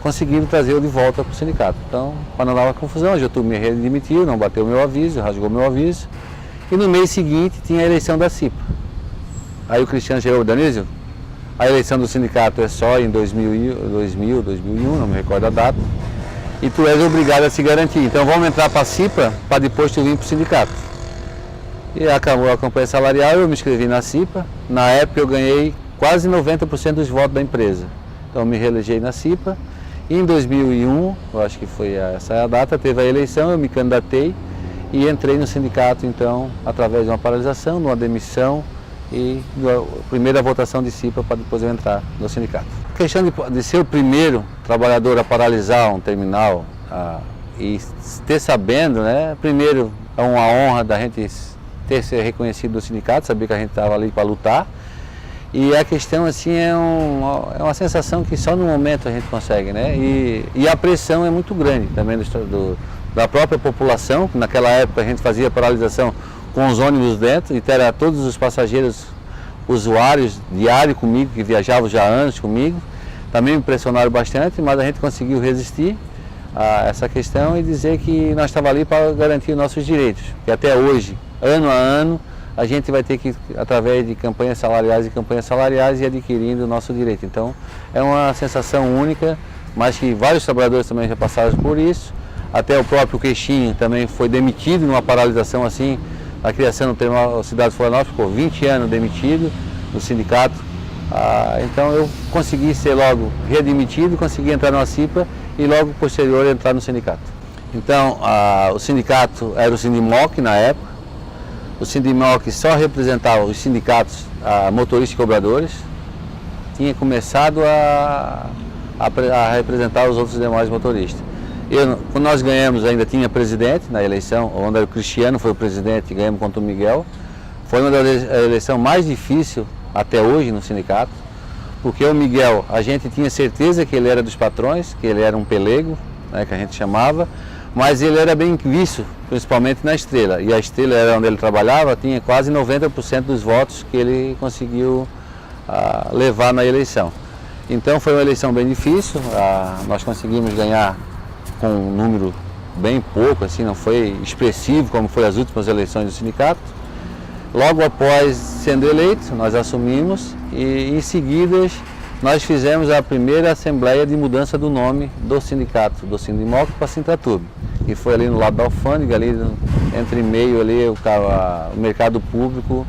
Conseguiram trazer eu de volta para o sindicato. Então, para não dar uma confusão, a Jotur me redemitiu, não bateu meu aviso, rasgou meu aviso. E no mês seguinte tinha a eleição da CIPA. Aí o Cristiano chegou, Danísio, a eleição do sindicato é só em 2001, não me recordo a data, e tu és obrigado a se garantir. Então vamos entrar para a CIPA para depois tu vir para o sindicato. E acabou a campanha salarial, eu me inscrevi na CIPA. Na época eu ganhei quase 90% dos votos da empresa. Então me reelegei na CIPA. E em 2001, eu acho que foi essa a data, teve a eleição, eu me candidatei e entrei no sindicato, então, através de uma paralisação, de uma demissão e da primeira votação de CIPA para depois eu entrar no sindicato. A questão de ser o primeiro trabalhador a paralisar um terminal e ter sabendo, né, primeiro é uma honra da gente ter sido reconhecido do sindicato, saber que a gente estava ali para lutar. E a questão assim é uma sensação que só no momento a gente consegue, né? E a pressão é muito grande também da própria população, que naquela época a gente fazia paralisação com os ônibus dentro e era todos os passageiros usuários diários comigo, que viajavam já há anos comigo, também me pressionaram bastante, mas a gente conseguiu resistir a essa questão e dizer que nós estávamos ali para garantir nossos direitos, que até hoje, ano a ano, a gente vai ter que, através de campanhas salariais ir adquirindo o nosso direito. Então, é uma sensação única, mas que vários trabalhadores também já passaram por isso. Até o próprio Queixinho também foi demitido numa paralisação assim, a criação do terminal Cidade de Florianópolis, ficou 20 anos demitido do sindicato. Então, eu consegui ser logo readmitido, consegui entrar na CIPA e logo posterior entrar no sindicato. Então, o sindicato era o Sindimoc na época. O Sindimoc só representava os sindicatos motoristas e cobradores, tinha começado a representar os outros demais motoristas. Quando nós ganhamos, ainda tinha presidente na eleição, onde o Cristiano foi o presidente e ganhamos contra o Miguel. Foi uma das eleições mais difíceis até hoje no sindicato, porque o Miguel, a gente tinha certeza que ele era dos patrões, que ele era um pelego, né, que a gente chamava, mas ele era bem visto, principalmente na Estrela. E a Estrela era onde ele trabalhava, tinha quase 90% dos votos que ele conseguiu levar na eleição. Então foi uma eleição bem difícil, nós conseguimos ganhar com um número bem pouco, assim, não foi expressivo como foi as últimas eleições do sindicato. Logo após sendo eleito, nós assumimos e em seguida nós fizemos a primeira assembleia de mudança do nome do sindicato, do Sindimoc para Sintratuba, que foi ali no lado da alfândega, ali entre meio ali o mercado público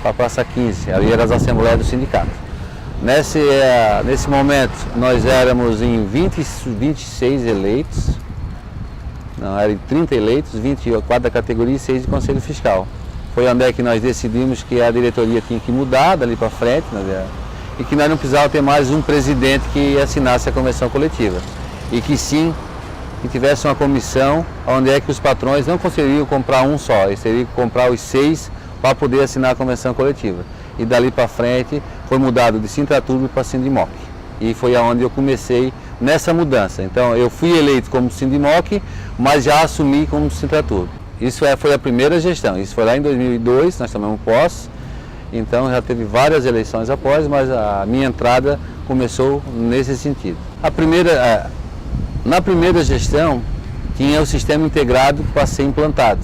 para a Praça 15, ali eram as assembleias do sindicato. Nesse momento nós éramos em 26 eleitos, não, eram 30 eleitos, 24 da categoria e 6 de conselho fiscal. Foi onde é que nós decidimos que a diretoria tinha que mudar dali para frente, e que nós não precisávamos ter mais um presidente que assinasse a convenção coletiva. E que sim, que tivesse uma comissão onde é que os patrões não conseguiriam comprar um só, eles teriam que comprar os 6 para poder assinar a convenção coletiva. E dali para frente foi mudado de Sintratuba para Sindimoc. E foi aonde eu comecei nessa mudança. Então eu fui eleito como Sindimoc, mas já assumi como Sintratuba. Isso foi a primeira gestão, isso foi lá em 2002, nós tomamos posse. então já teve várias eleições após, mas a minha entrada começou nesse sentido. Na primeira gestão tinha o sistema integrado para ser implantado.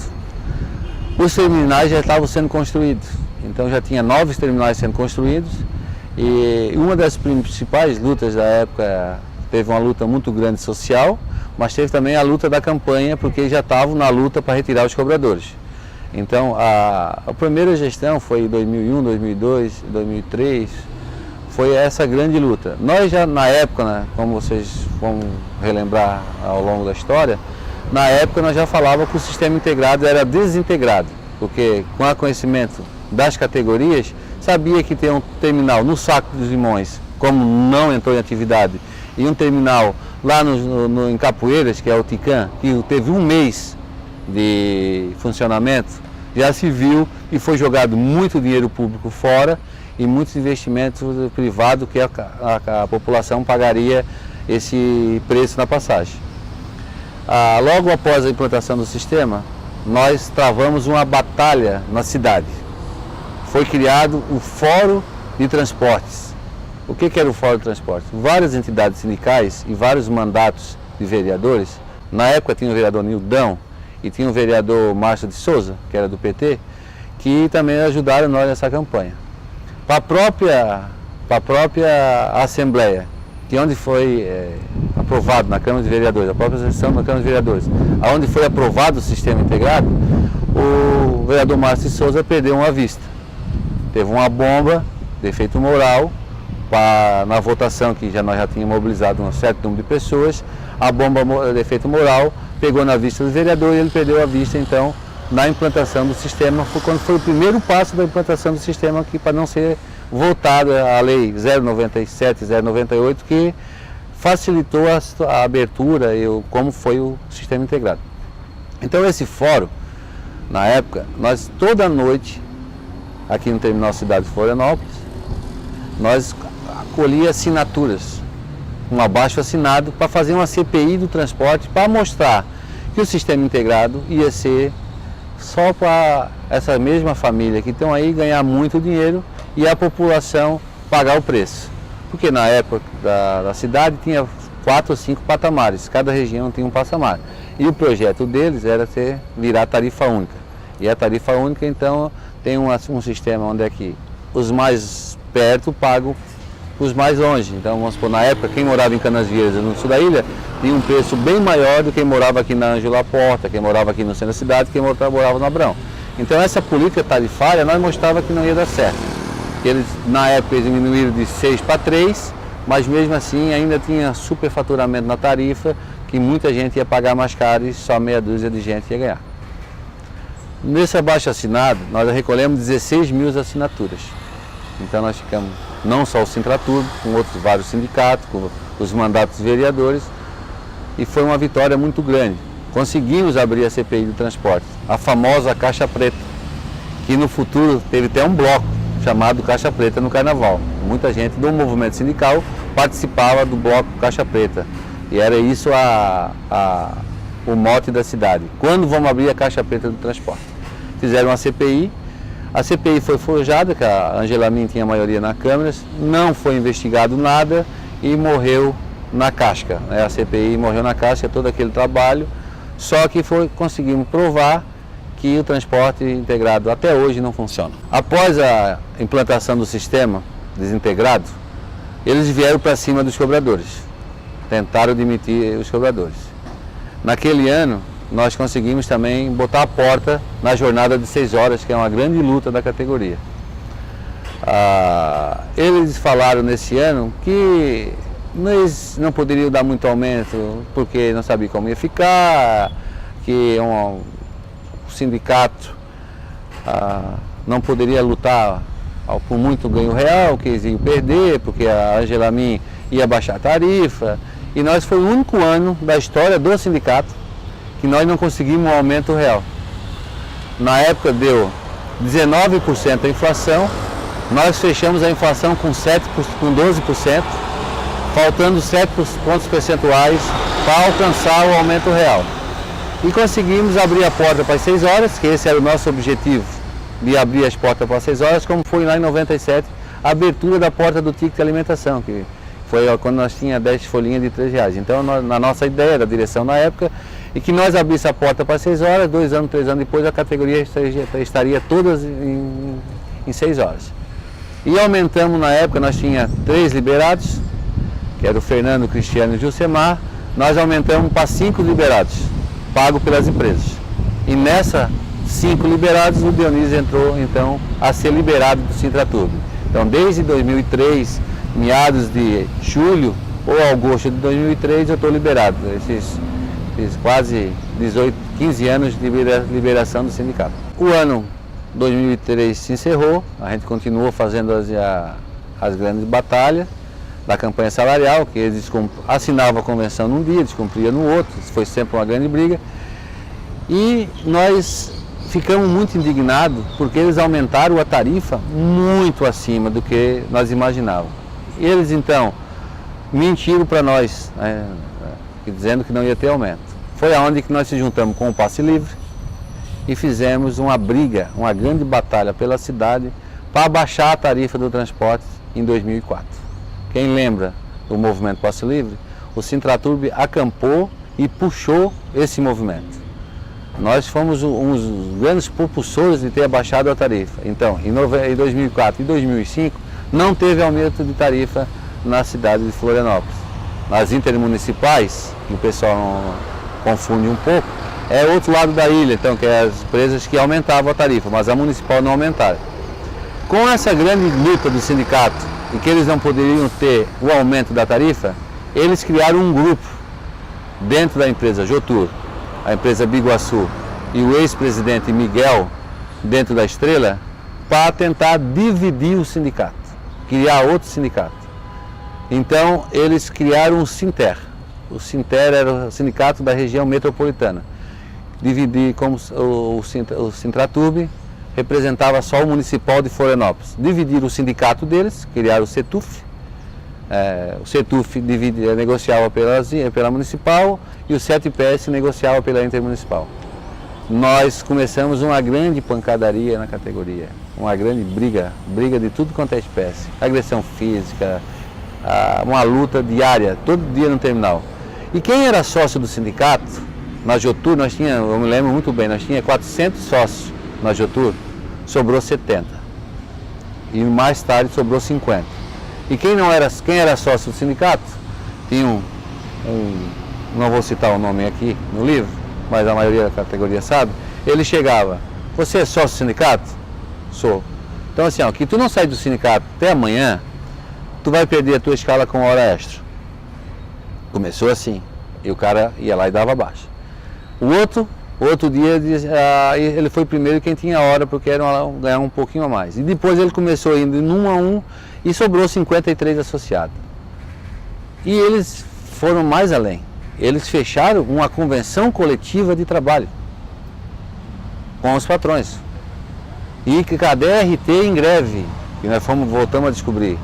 Os terminais já estavam sendo construídos, então já tinha 9 terminais sendo construídos, e uma das principais lutas da época, teve uma luta muito grande social, mas teve também a luta da campanha, porque já estavam na luta para retirar os cobradores. Então a primeira gestão foi em 2001, 2002, 2003, foi essa grande luta. Nós já na época, né, como vocês vão relembrar ao longo da história, na época nós já falávamos que o sistema integrado era desintegrado, porque com o conhecimento das categorias, sabia que tem um terminal no Saco dos Limões, como não entrou em atividade, e um terminal lá em Capoeiras, que é o Ticã, que teve um mês de funcionamento, já se viu e foi jogado muito dinheiro público fora e muitos investimentos privados que a população pagaria esse preço na passagem. Logo após a implantação do sistema, nós travamos uma batalha na cidade. Foi criado o Fórum de Transportes. O que era o Fórum de Transportes? Várias entidades sindicais e vários mandatos de vereadores. Na época tinha o vereador Nildão e tinha o vereador Márcio de Souza, que era do PT, que também ajudaram nós nessa campanha. Para a própria Assembleia, que onde foi aprovado na Câmara de Vereadores, a própria sessão da Câmara de Vereadores, onde foi aprovado o sistema integrado, o vereador Márcio de Souza perdeu uma vista. Teve uma bomba, defeito moral, na votação que nós já tínhamos mobilizado um certo número de pessoas, a bomba defeito moral pegou na vista do vereador e ele perdeu a vista, então, na implantação do sistema, foi quando foi o primeiro passo da implantação do sistema aqui para não ser voltada a lei 097, 098, que facilitou a abertura e como foi o sistema integrado. Então esse fórum, na época, nós toda noite, aqui no Terminal Cidade de Florianópolis, nós acolhia assinaturas, um abaixo assinado para fazer uma CPI do transporte, para mostrar que o sistema integrado ia ser só para essa mesma família que estão aí ganhar muito dinheiro e a população pagar o preço. Porque na época da cidade tinha 4 ou 5 patamares, cada região tinha um patamar. E o projeto deles era virar tarifa única. E a tarifa única, então, tem um sistema onde é que os mais perto pagam os mais longe. Então, vamos supor, na época, quem morava em Canasvieiras, no sul da ilha, tinha um preço bem maior do que quem morava aqui na Ângelo Laporta, quem morava aqui no centro da cidade, quem morava no Abrão. Então, essa política tarifária, nós mostrava que não ia dar certo. Eles, na época, eles diminuíram de 6 para 3, mas mesmo assim ainda tinha superfaturamento na tarifa, que muita gente ia pagar mais caro e só meia dúzia de gente ia ganhar. Nesse abaixo assinado, nós recolhemos 16 mil assinaturas. Então nós ficamos, não só o Sintratur, com outros vários sindicatos, com os mandatos dos vereadores, e foi uma vitória muito grande. Conseguimos abrir a CPI do transporte, a famosa Caixa Preta, que no futuro teve até um bloco chamado Caixa Preta no Carnaval. Muita gente do movimento sindical participava do bloco Caixa Preta, e era isso o mote da cidade. Quando vamos abrir a Caixa Preta do transporte? Fizeram uma CPI, a CPI foi forjada, que a Angela Min tinha a maioria na Câmara, não foi investigado nada e morreu na casca. A CPI morreu na casca, todo aquele trabalho, só que conseguimos provar que o transporte integrado até hoje não funciona. Após a implantação do sistema desintegrado, eles vieram para cima dos cobradores, tentaram demitir os cobradores. Naquele ano, nós conseguimos também botar a porta na jornada de 6 horas, que é uma grande luta da categoria. Eles falaram nesse ano que eles não poderiam dar muito aumento porque não sabiam como ia ficar, que o sindicato não poderia lutar por muito ganho real, que eles iam perder, porque a Angela Min ia baixar a tarifa. E nós foi o único ano da história do sindicato que nós não conseguimos um aumento real. Na época deu 19% a inflação, nós fechamos a inflação com 12%, faltando 7 pontos percentuais para alcançar o aumento real. E conseguimos abrir a porta para as 6 horas, que esse era o nosso objetivo de abrir as portas para 6 horas, como foi lá em 97 a abertura da porta do ticket de alimentação, que foi quando nós tínhamos 10 folhinhas de R$3. Então, na nossa ideia da direção na época, e que nós abrisse a porta para 6 horas, 2 anos, 3 anos depois, a categoria estaria todas em 6 horas. E aumentamos na época, nós tínhamos 3 liberados, que era o Fernando, o Cristiano e o Gilcemar, nós aumentamos para 5 liberados, pagos pelas empresas. E nessa 5 liberados, o Dionísio entrou então a ser liberado do Sintraturb. Então, desde 2003, meados de julho ou agosto de 2003, eu estou liberado. Esses quase 15 anos de liberação do sindicato. O ano 2003 se encerrou, a gente continuou fazendo as grandes batalhas da campanha salarial, que eles assinavam a convenção num dia, descumpriam no outro, foi sempre uma grande briga. E nós ficamos muito indignados porque eles aumentaram a tarifa muito acima do que nós imaginávamos. Eles então mentiram para nós, dizendo que não ia ter aumento. Foi aonde que nós se juntamos com o Passe Livre e fizemos uma briga, uma grande batalha pela cidade para abaixar a tarifa do transporte em 2004. Quem lembra do movimento Passe Livre, o Sintraturb acampou e puxou esse movimento. Nós fomos uns grandes propulsores de ter abaixado a tarifa. Então, em 2004 e 2005, não teve aumento de tarifa na cidade de Florianópolis. Nas intermunicipais, que o pessoal confunde um pouco, é outro lado da ilha, então, que é as empresas que aumentavam a tarifa, mas a municipal não aumentaram. Com essa grande luta do sindicato, e que eles não poderiam ter o aumento da tarifa, eles criaram um grupo dentro da empresa Jotur, a empresa Biguaçu e o ex-presidente Miguel, dentro da Estrela, para tentar dividir o sindicato, criar outro sindicato. Então, eles criaram um Sinter. O Sinter era o sindicato da região metropolitana. Dividir como o Sintraturb representava só o municipal de Florianópolis. Dividiram o sindicato deles, criaram o CETUF. O CETUF negociava pela municipal e o 7PS negociava pela intermunicipal. Nós começamos uma grande pancadaria na categoria, uma grande briga de tudo quanto é espécie, agressão física, uma luta diária, todo dia no terminal. E quem era sócio do sindicato, na Jotur, nós tínhamos, eu me lembro muito bem, nós tínhamos 400 sócios na Jotur, sobrou 70. E mais tarde sobrou 50. E quem era sócio do sindicato, tinha não vou citar o nome aqui no livro, mas a maioria da categoria sabe, ele chegava, você é sócio do sindicato? Sou. Então assim, que tu não sai do sindicato até amanhã, tu vai perder a tua escala com hora extra. Começou assim, e o cara ia lá e dava baixa. O outro dia, ele foi primeiro quem tinha hora, porque era ganhar um pouquinho a mais. E depois ele começou indo em 1 a 1 e sobrou 53 associados. E eles foram mais além. Eles fecharam uma convenção coletiva de trabalho com os patrões. E que a DRT em greve, que nós voltamos a descobrir,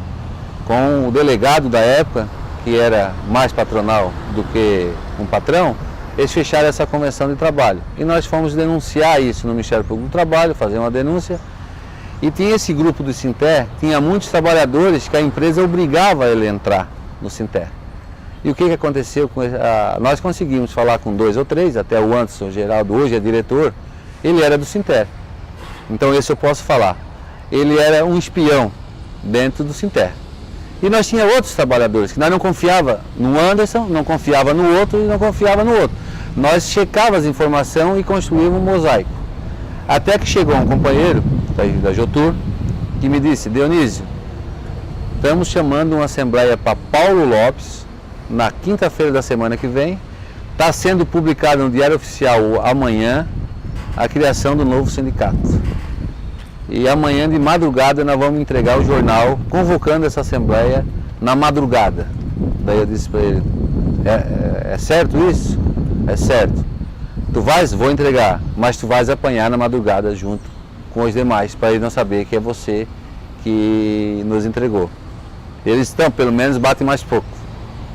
com o delegado da época, que era mais patronal do que um patrão, eles fecharam essa convenção de trabalho. E nós fomos denunciar isso no Ministério Público do Trabalho, fazer uma denúncia. E tinha esse grupo do Sinter, tinha muitos trabalhadores que a empresa obrigava ele a entrar no Sinter. E o que aconteceu? Nós conseguimos falar com 2 ou 3, até o Anderson Geraldo, hoje é diretor, ele era do Sinter. Então esse eu posso falar. Ele era um espião dentro do Sinter. E nós tínhamos outros trabalhadores, que nós não confiava no Anderson, não confiava no outro e não confiava no outro. Nós checávamos as informações e construímos um mosaico. Até que chegou um companheiro da Jotur, que me disse, Dionísio, estamos chamando uma assembleia para Paulo Lopes, na quinta-feira da semana que vem, está sendo publicado no Diário Oficial amanhã a criação do novo sindicato. E amanhã de madrugada nós vamos entregar o jornal convocando essa assembleia na madrugada. Daí eu disse para ele, é certo isso? É certo. Tu vais? Vou entregar, mas tu vais apanhar na madrugada junto com os demais, para ele não saber que é você que nos entregou. Eles estão, pelo menos batem mais pouco.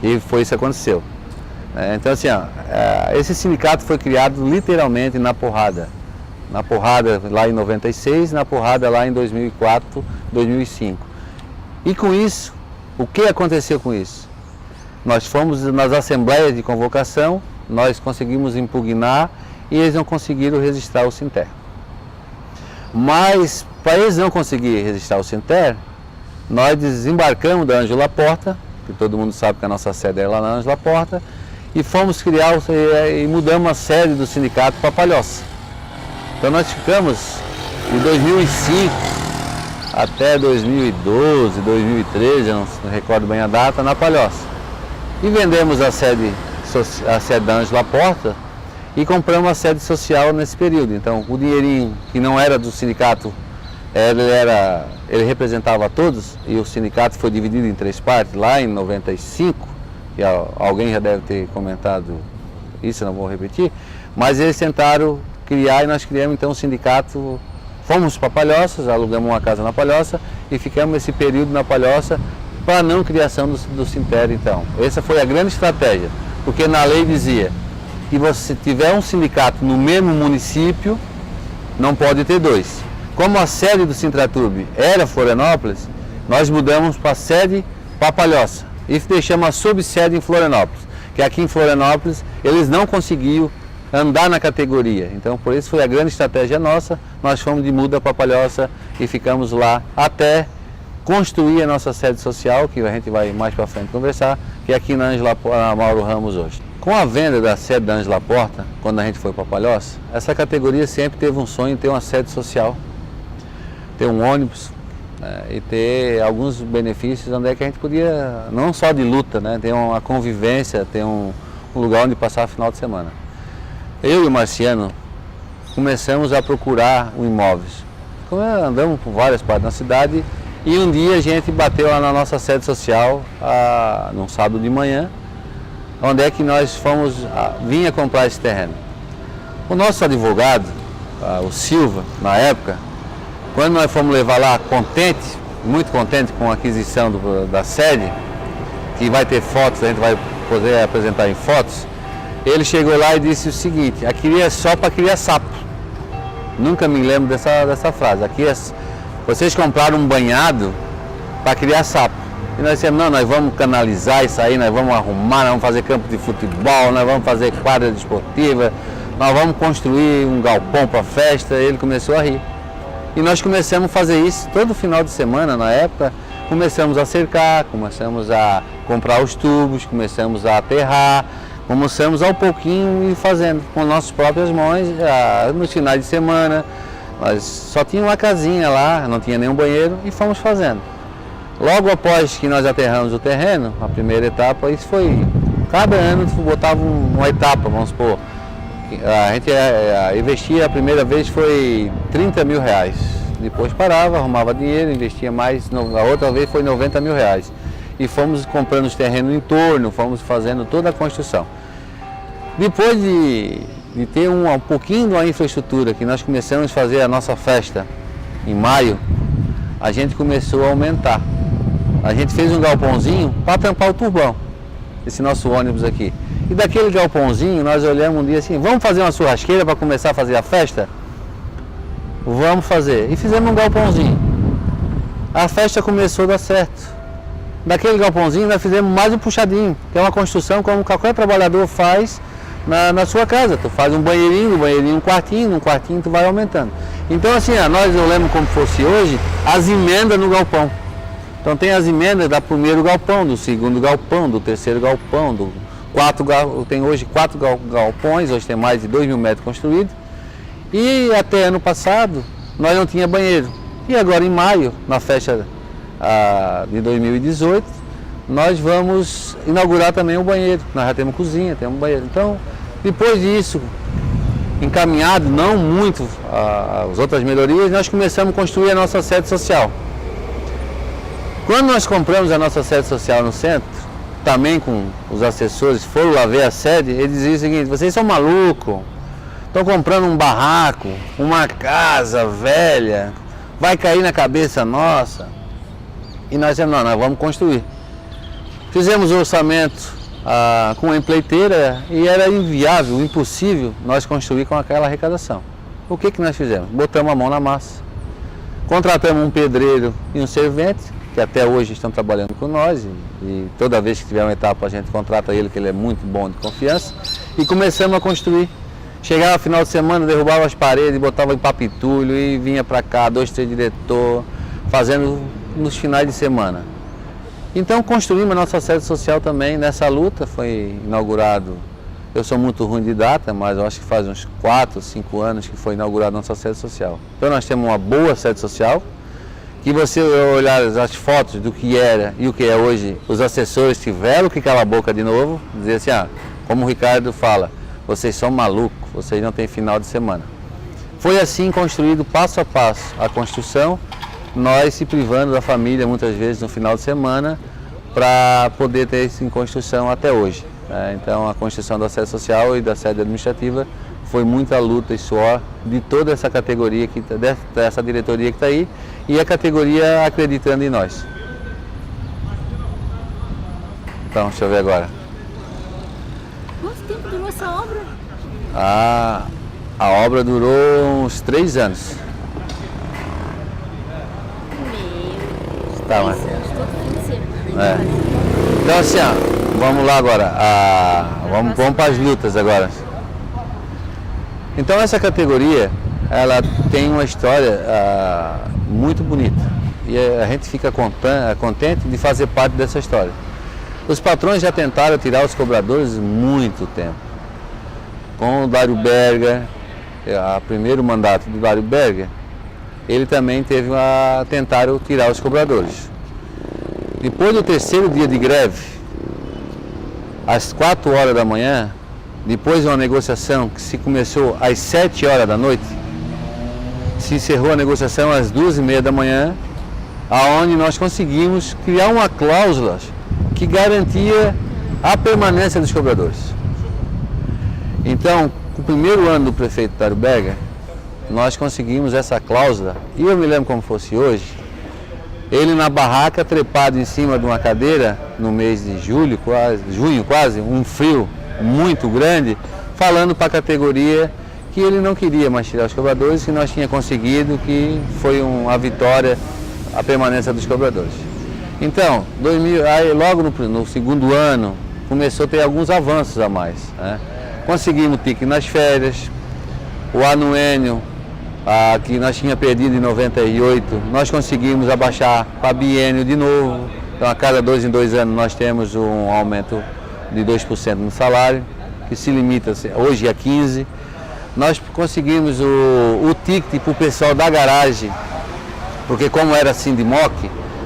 E foi isso que aconteceu. Então assim, esse sindicato foi criado literalmente na porrada. Na porrada lá em 96, na porrada lá em 2004, 2005. E com isso, o que aconteceu com isso? Nós fomos nas assembleias de convocação, nós conseguimos impugnar e eles não conseguiram registrar o Sinter. Mas, para eles não conseguirem registrar o Sinter, nós desembarcamos da Ângelo Laporta, que todo mundo sabe que a nossa sede é lá na Ângelo Laporta, e fomos criar e mudamos a sede do sindicato para Palhoça. Então nós ficamos de 2005 até 2012, 2013, eu não recordo bem a data, na Palhoça. E vendemos a sede da Ângelo Laporta e compramos a sede social nesse período. Então o dinheirinho que não era do sindicato, ele representava a todos, e o sindicato foi dividido em 3 partes lá em 95, que alguém já deve ter comentado isso, eu não vou repetir, mas eles tentaram criar e nós criamos então um sindicato, fomos para Palhoças, alugamos uma casa na Palhoça e ficamos esse período na Palhoça para a não criação do Sinter. Então, essa foi a grande estratégia, porque na lei dizia que você tiver um sindicato no mesmo município, não pode ter 2. Como a sede do Sintratub era Florianópolis, nós mudamos para a sede para Palhoça e deixamos a subsede em Florianópolis, que aqui em Florianópolis eles não conseguiam andar na categoria. Então, por isso foi a grande estratégia nossa, nós fomos de muda para Palhoça e ficamos lá até construir a nossa sede social, que a gente vai mais para frente conversar, que é aqui na Mauro Ramos hoje. Com a venda da sede da Ângelo Laporta, quando a gente foi para Palhoça, essa categoria sempre teve um sonho de ter uma sede social, ter um ônibus, né, e ter alguns benefícios onde é que a gente podia, não só de luta, né, ter uma convivência, ter um lugar onde passar o final de semana. Eu e o Marciano começamos a procurar imóveis. Andamos por várias partes da cidade e um dia a gente bateu lá na nossa sede social, num sábado de manhã, onde é que nós vinha comprar esse terreno. O nosso advogado, o Silva, na época, quando nós fomos levar lá muito contente com a aquisição da sede, que vai ter fotos, a gente vai poder apresentar em fotos, ele chegou lá e disse o seguinte: aqui é só para criar sapo. Nunca me lembro dessa frase. Aqui vocês compraram um banhado para criar sapo. E nós dissemos: não, nós vamos canalizar isso aí, nós vamos arrumar, nós vamos fazer campo de futebol, nós vamos fazer quadra desportiva, nós vamos construir um galpão para festa. Ele começou a rir. E nós começamos a fazer isso todo final de semana, na época. Começamos a cercar, começamos a comprar os tubos, começamos a aterrar, começamos ao pouquinho e fazendo com nossas próprias mãos, nos finais de semana. Nós só tinha uma casinha lá, não tinha nenhum banheiro, e fomos fazendo. Logo após que nós aterramos o terreno, a primeira etapa, isso foi, cada ano botava uma etapa, vamos supor. A gente investia, a primeira vez foi 30 mil reais. Depois parava, arrumava dinheiro, investia mais, a outra vez foi 90 mil reais. E fomos comprando os terrenos em torno, fomos fazendo toda a construção. Depois de ter um pouquinho de uma infraestrutura, que nós começamos a fazer a nossa festa em maio, a gente começou a aumentar. A gente fez um galpãozinho para tampar o turbão, esse nosso ônibus aqui. E daquele galpãozinho nós olhamos um dia assim: vamos fazer uma churrasqueira para começar a fazer a festa? Vamos fazer. E fizemos um galpãozinho. A festa começou a dar certo. Daquele galpãozinho nós fizemos mais um puxadinho, que é uma construção como qualquer trabalhador faz na sua casa. Tu faz um banheirinho um quartinho, num quartinho tu vai aumentando. Então assim, eu lembro como fosse hoje, as emendas no galpão. Então tem as emendas do primeiro galpão, do segundo galpão, do terceiro galpão, tem hoje 4 galpões, hoje tem mais de 2 mil metros construídos. E até ano passado nós não tinha banheiro. E agora em maio, na festa de 2018, nós vamos inaugurar também o banheiro. Nós já temos cozinha, temos banheiro. Então, depois disso, encaminhado, não muito as outras melhorias, nós começamos a construir a nossa sede social. Quando nós compramos a nossa sede social no centro, também com os assessores, foram lá ver a sede, eles diziam o seguinte: vocês são malucos, estão comprando um barraco, uma casa velha, vai cair na cabeça nossa. E nós dissemos: não, nós vamos construir. Fizemos o orçamento com a empreiteira e era inviável, impossível nós construir com aquela arrecadação. O que nós fizemos? Botamos a mão na massa, contratamos um pedreiro e um servente, que até hoje estão trabalhando com nós, e toda vez que tiver uma etapa a gente contrata ele, que ele é muito bom, de confiança, e começamos a construir. Chegava no final de semana, derrubava as paredes, botava em papitulho e vinha para cá, 2, 3 diretor, fazendo nos finais de semana. Então construímos a nossa sede social também nessa luta, foi inaugurado, eu sou muito ruim de data, mas eu acho que faz uns 4, 5 anos que foi inaugurada a nossa sede social. Então nós temos uma boa sede social, que você olhar as fotos do que era e o que é hoje, os assessores tiveram que calar a boca de novo, dizer assim, como o Ricardo fala, vocês são malucos, vocês não têm final de semana. Foi assim construído passo a passo a construção, nós se privando da família muitas vezes no final de semana para poder ter isso em construção até hoje. Então a construção da sede social e da sede administrativa foi muita luta e suor de toda essa categoria, dessa diretoria que está aí e a categoria acreditando em nós. Então, deixa eu ver agora. Quanto tempo durou essa obra? A obra durou uns 3 anos. Tá, mas... Então assim, vamos lá agora, vamos para as lutas agora. Então essa categoria, ela tem uma história muito bonita e a gente fica contente de fazer parte dessa história. Os patrões já tentaram tirar os cobradores muito tempo. Com o Dário Berger, o primeiro mandato do Dário Berger, ele também tentaram tirar os cobradores. Depois do 3º dia de greve, às 4 horas da manhã, depois de uma negociação que se começou às 7 horas da noite, se encerrou a negociação às 2h30 da manhã, aonde nós conseguimos criar uma cláusula que garantia a permanência dos cobradores. Então, no primeiro ano do prefeito Dário Berger, nós conseguimos essa cláusula, e eu me lembro como fosse hoje, ele na barraca, trepado em cima de uma cadeira, no mês de junho quase, um frio muito grande, falando para a categoria que ele não queria mais tirar os cobradores, que nós tínhamos conseguido, que foi uma vitória a permanência dos cobradores. Então, aí logo no segundo ano, começou a ter alguns avanços a mais. Conseguimos o tique nas férias, o anuênio, que nós tínhamos perdido em 98, nós conseguimos abaixar para biênio de novo. Então, a cada 2 em 2 anos, nós temos um aumento de 2% no salário, que se limita hoje a 15%. Nós conseguimos o ticket para o pessoal da garagem, porque como era Sindimoc,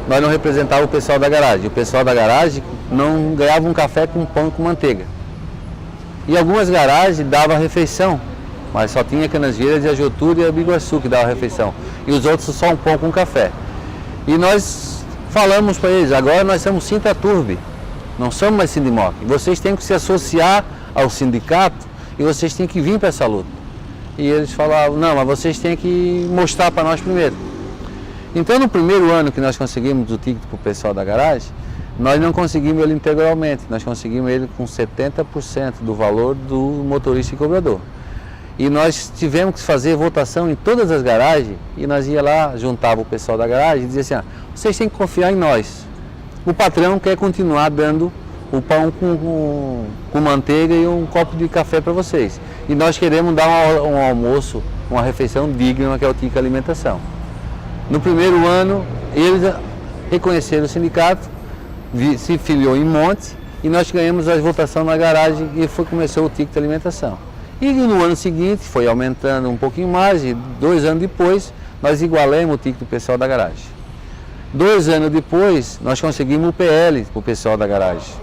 nós não representávamos o pessoal da garagem. O pessoal da garagem não ganhava um café com pão e com manteiga. E algumas garagens davam refeição, mas só tinha Canasvieiras e a Jotura e a Biguaçu que dava refeição. E os outros só um pão com café. E nós falamos para eles, agora nós somos Sintraturb, não somos mais Sindimoc. Vocês têm que se associar ao sindicato e vocês têm que vir para essa luta. E eles falavam, não, mas vocês têm que mostrar para nós primeiro. Então, no primeiro ano que nós conseguimos o ticket para o pessoal da garagem, nós não conseguimos ele integralmente, nós conseguimos ele com 70% do valor do motorista e cobrador. E nós tivemos que fazer votação em todas as garagens, e nós ia lá, juntava o pessoal da garagem e dizia assim, vocês têm que confiar em nós. O patrão quer continuar dando o pão com manteiga e um copo de café para vocês. E nós queremos dar um almoço, uma refeição digna, que é o ticket alimentação. No primeiro ano, eles reconheceram o sindicato, se filiou em Monte, e nós ganhamos a votação na garagem e começou o ticket alimentação. E no ano seguinte foi aumentando um pouquinho mais, e 2 anos depois nós igualamos o ticket do pessoal da garagem. 2 anos depois nós conseguimos o PL para o pessoal da garagem.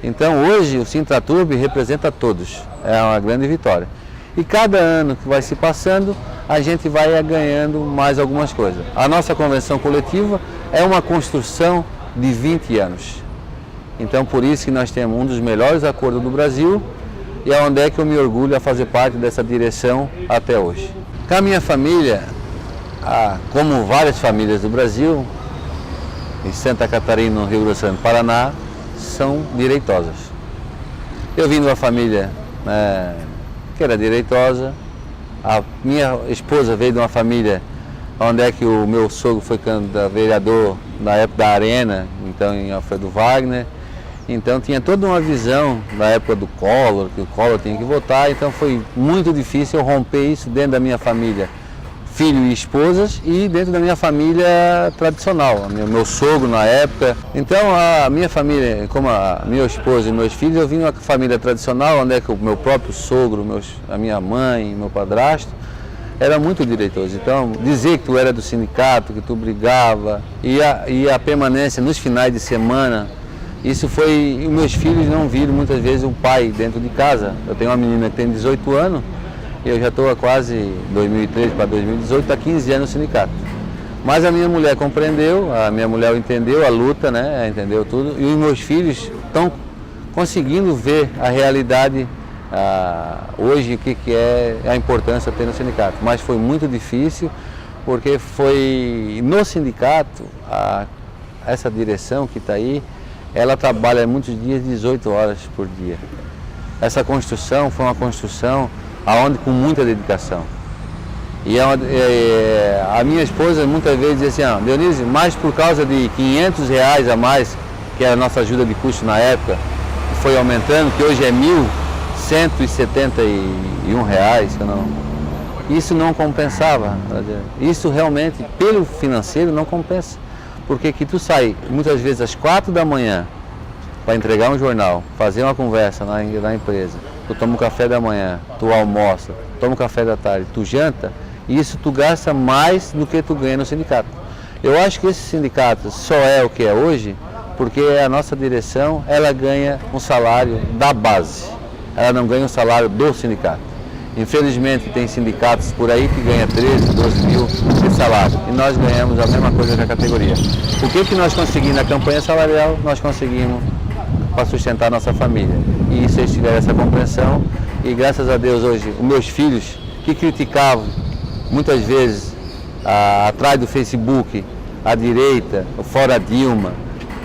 Então hoje o Sintraturb representa todos, é uma grande vitória. E cada ano que vai se passando, a gente vai ganhando mais algumas coisas. A nossa convenção coletiva é uma construção de 20 anos. Então por isso que nós temos um dos melhores acordos do Brasil, e é onde é que eu me orgulho a fazer parte dessa direção até hoje. Com a minha família, como várias famílias do Brasil, em Santa Catarina, no Rio Grande do Sul, Paraná, são direitosas. Eu vim de uma família que era direitosa, A minha esposa veio de uma família onde é que o meu sogro foi vereador na época da Arena, então em Alfredo Wagner. Então tinha toda uma visão da época do Collor, que o Collor tinha que votar, então foi muito difícil eu romper isso dentro da minha família, filho e esposas, e dentro da minha família tradicional, meu sogro na época. Então a minha família, como a minha esposa e meus filhos, eu vim de uma família tradicional, onde é que o meu próprio sogro, a minha mãe, meu padrasto, era muito direitoso. Então dizer que tu era do sindicato, que tu brigava, e a permanência nos finais de semana, isso foi, meus filhos não viram muitas vezes o pai dentro de casa. Eu tenho uma menina que tem 18 anos e eu já estou há quase 2013 para 2018, há 15 anos no sindicato. Mas a minha mulher compreendeu, a minha mulher entendeu a luta, né, entendeu tudo, e os meus filhos estão conseguindo ver a realidade hoje, o que é a importância de ter no sindicato. Mas foi muito difícil, porque foi no sindicato, essa direção que está aí, ela trabalha muitos dias, 18 horas por dia. Essa construção foi uma construção com muita dedicação. E a minha esposa muitas vezes dizia assim, Dionísio, mas por causa de R$500 a mais, que era a nossa ajuda de custo na época, que foi aumentando, que hoje é R$1.171, isso não compensava. Isso realmente, pelo financeiro, não compensa. Porque que tu sai muitas vezes às 4 da manhã para entregar um jornal, fazer uma conversa na empresa, tu toma um café da manhã, tu almoça, toma um café da tarde, tu janta, e isso tu gasta mais do que tu ganha no sindicato. Eu acho que esse sindicato só é o que é hoje porque a nossa direção, ela ganha um salário da base, ela não ganha um salário do sindicato. Infelizmente tem sindicatos por aí que ganham 13, 12 mil de salário e nós ganhamos a mesma coisa que a categoria. O que nós conseguimos na campanha salarial, nós conseguimos para sustentar a nossa família. E vocês tiveram essa compreensão e graças a Deus hoje, os meus filhos que criticavam muitas vezes atrás do Facebook, a direita, o fora Dilma,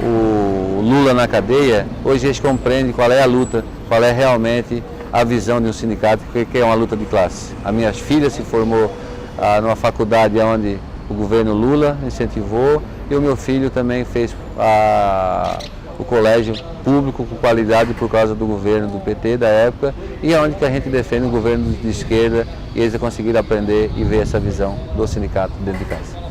o Lula na cadeia, hoje eles compreendem qual é a luta, qual é realmente a visão de um sindicato, que é uma luta de classe. A minha filha se formou numa faculdade onde o governo Lula incentivou e o meu filho também fez o colégio público com qualidade por causa do governo do PT da época e é onde que a gente defende o governo de esquerda e eles conseguiram aprender e ver essa visão do sindicato dentro de casa.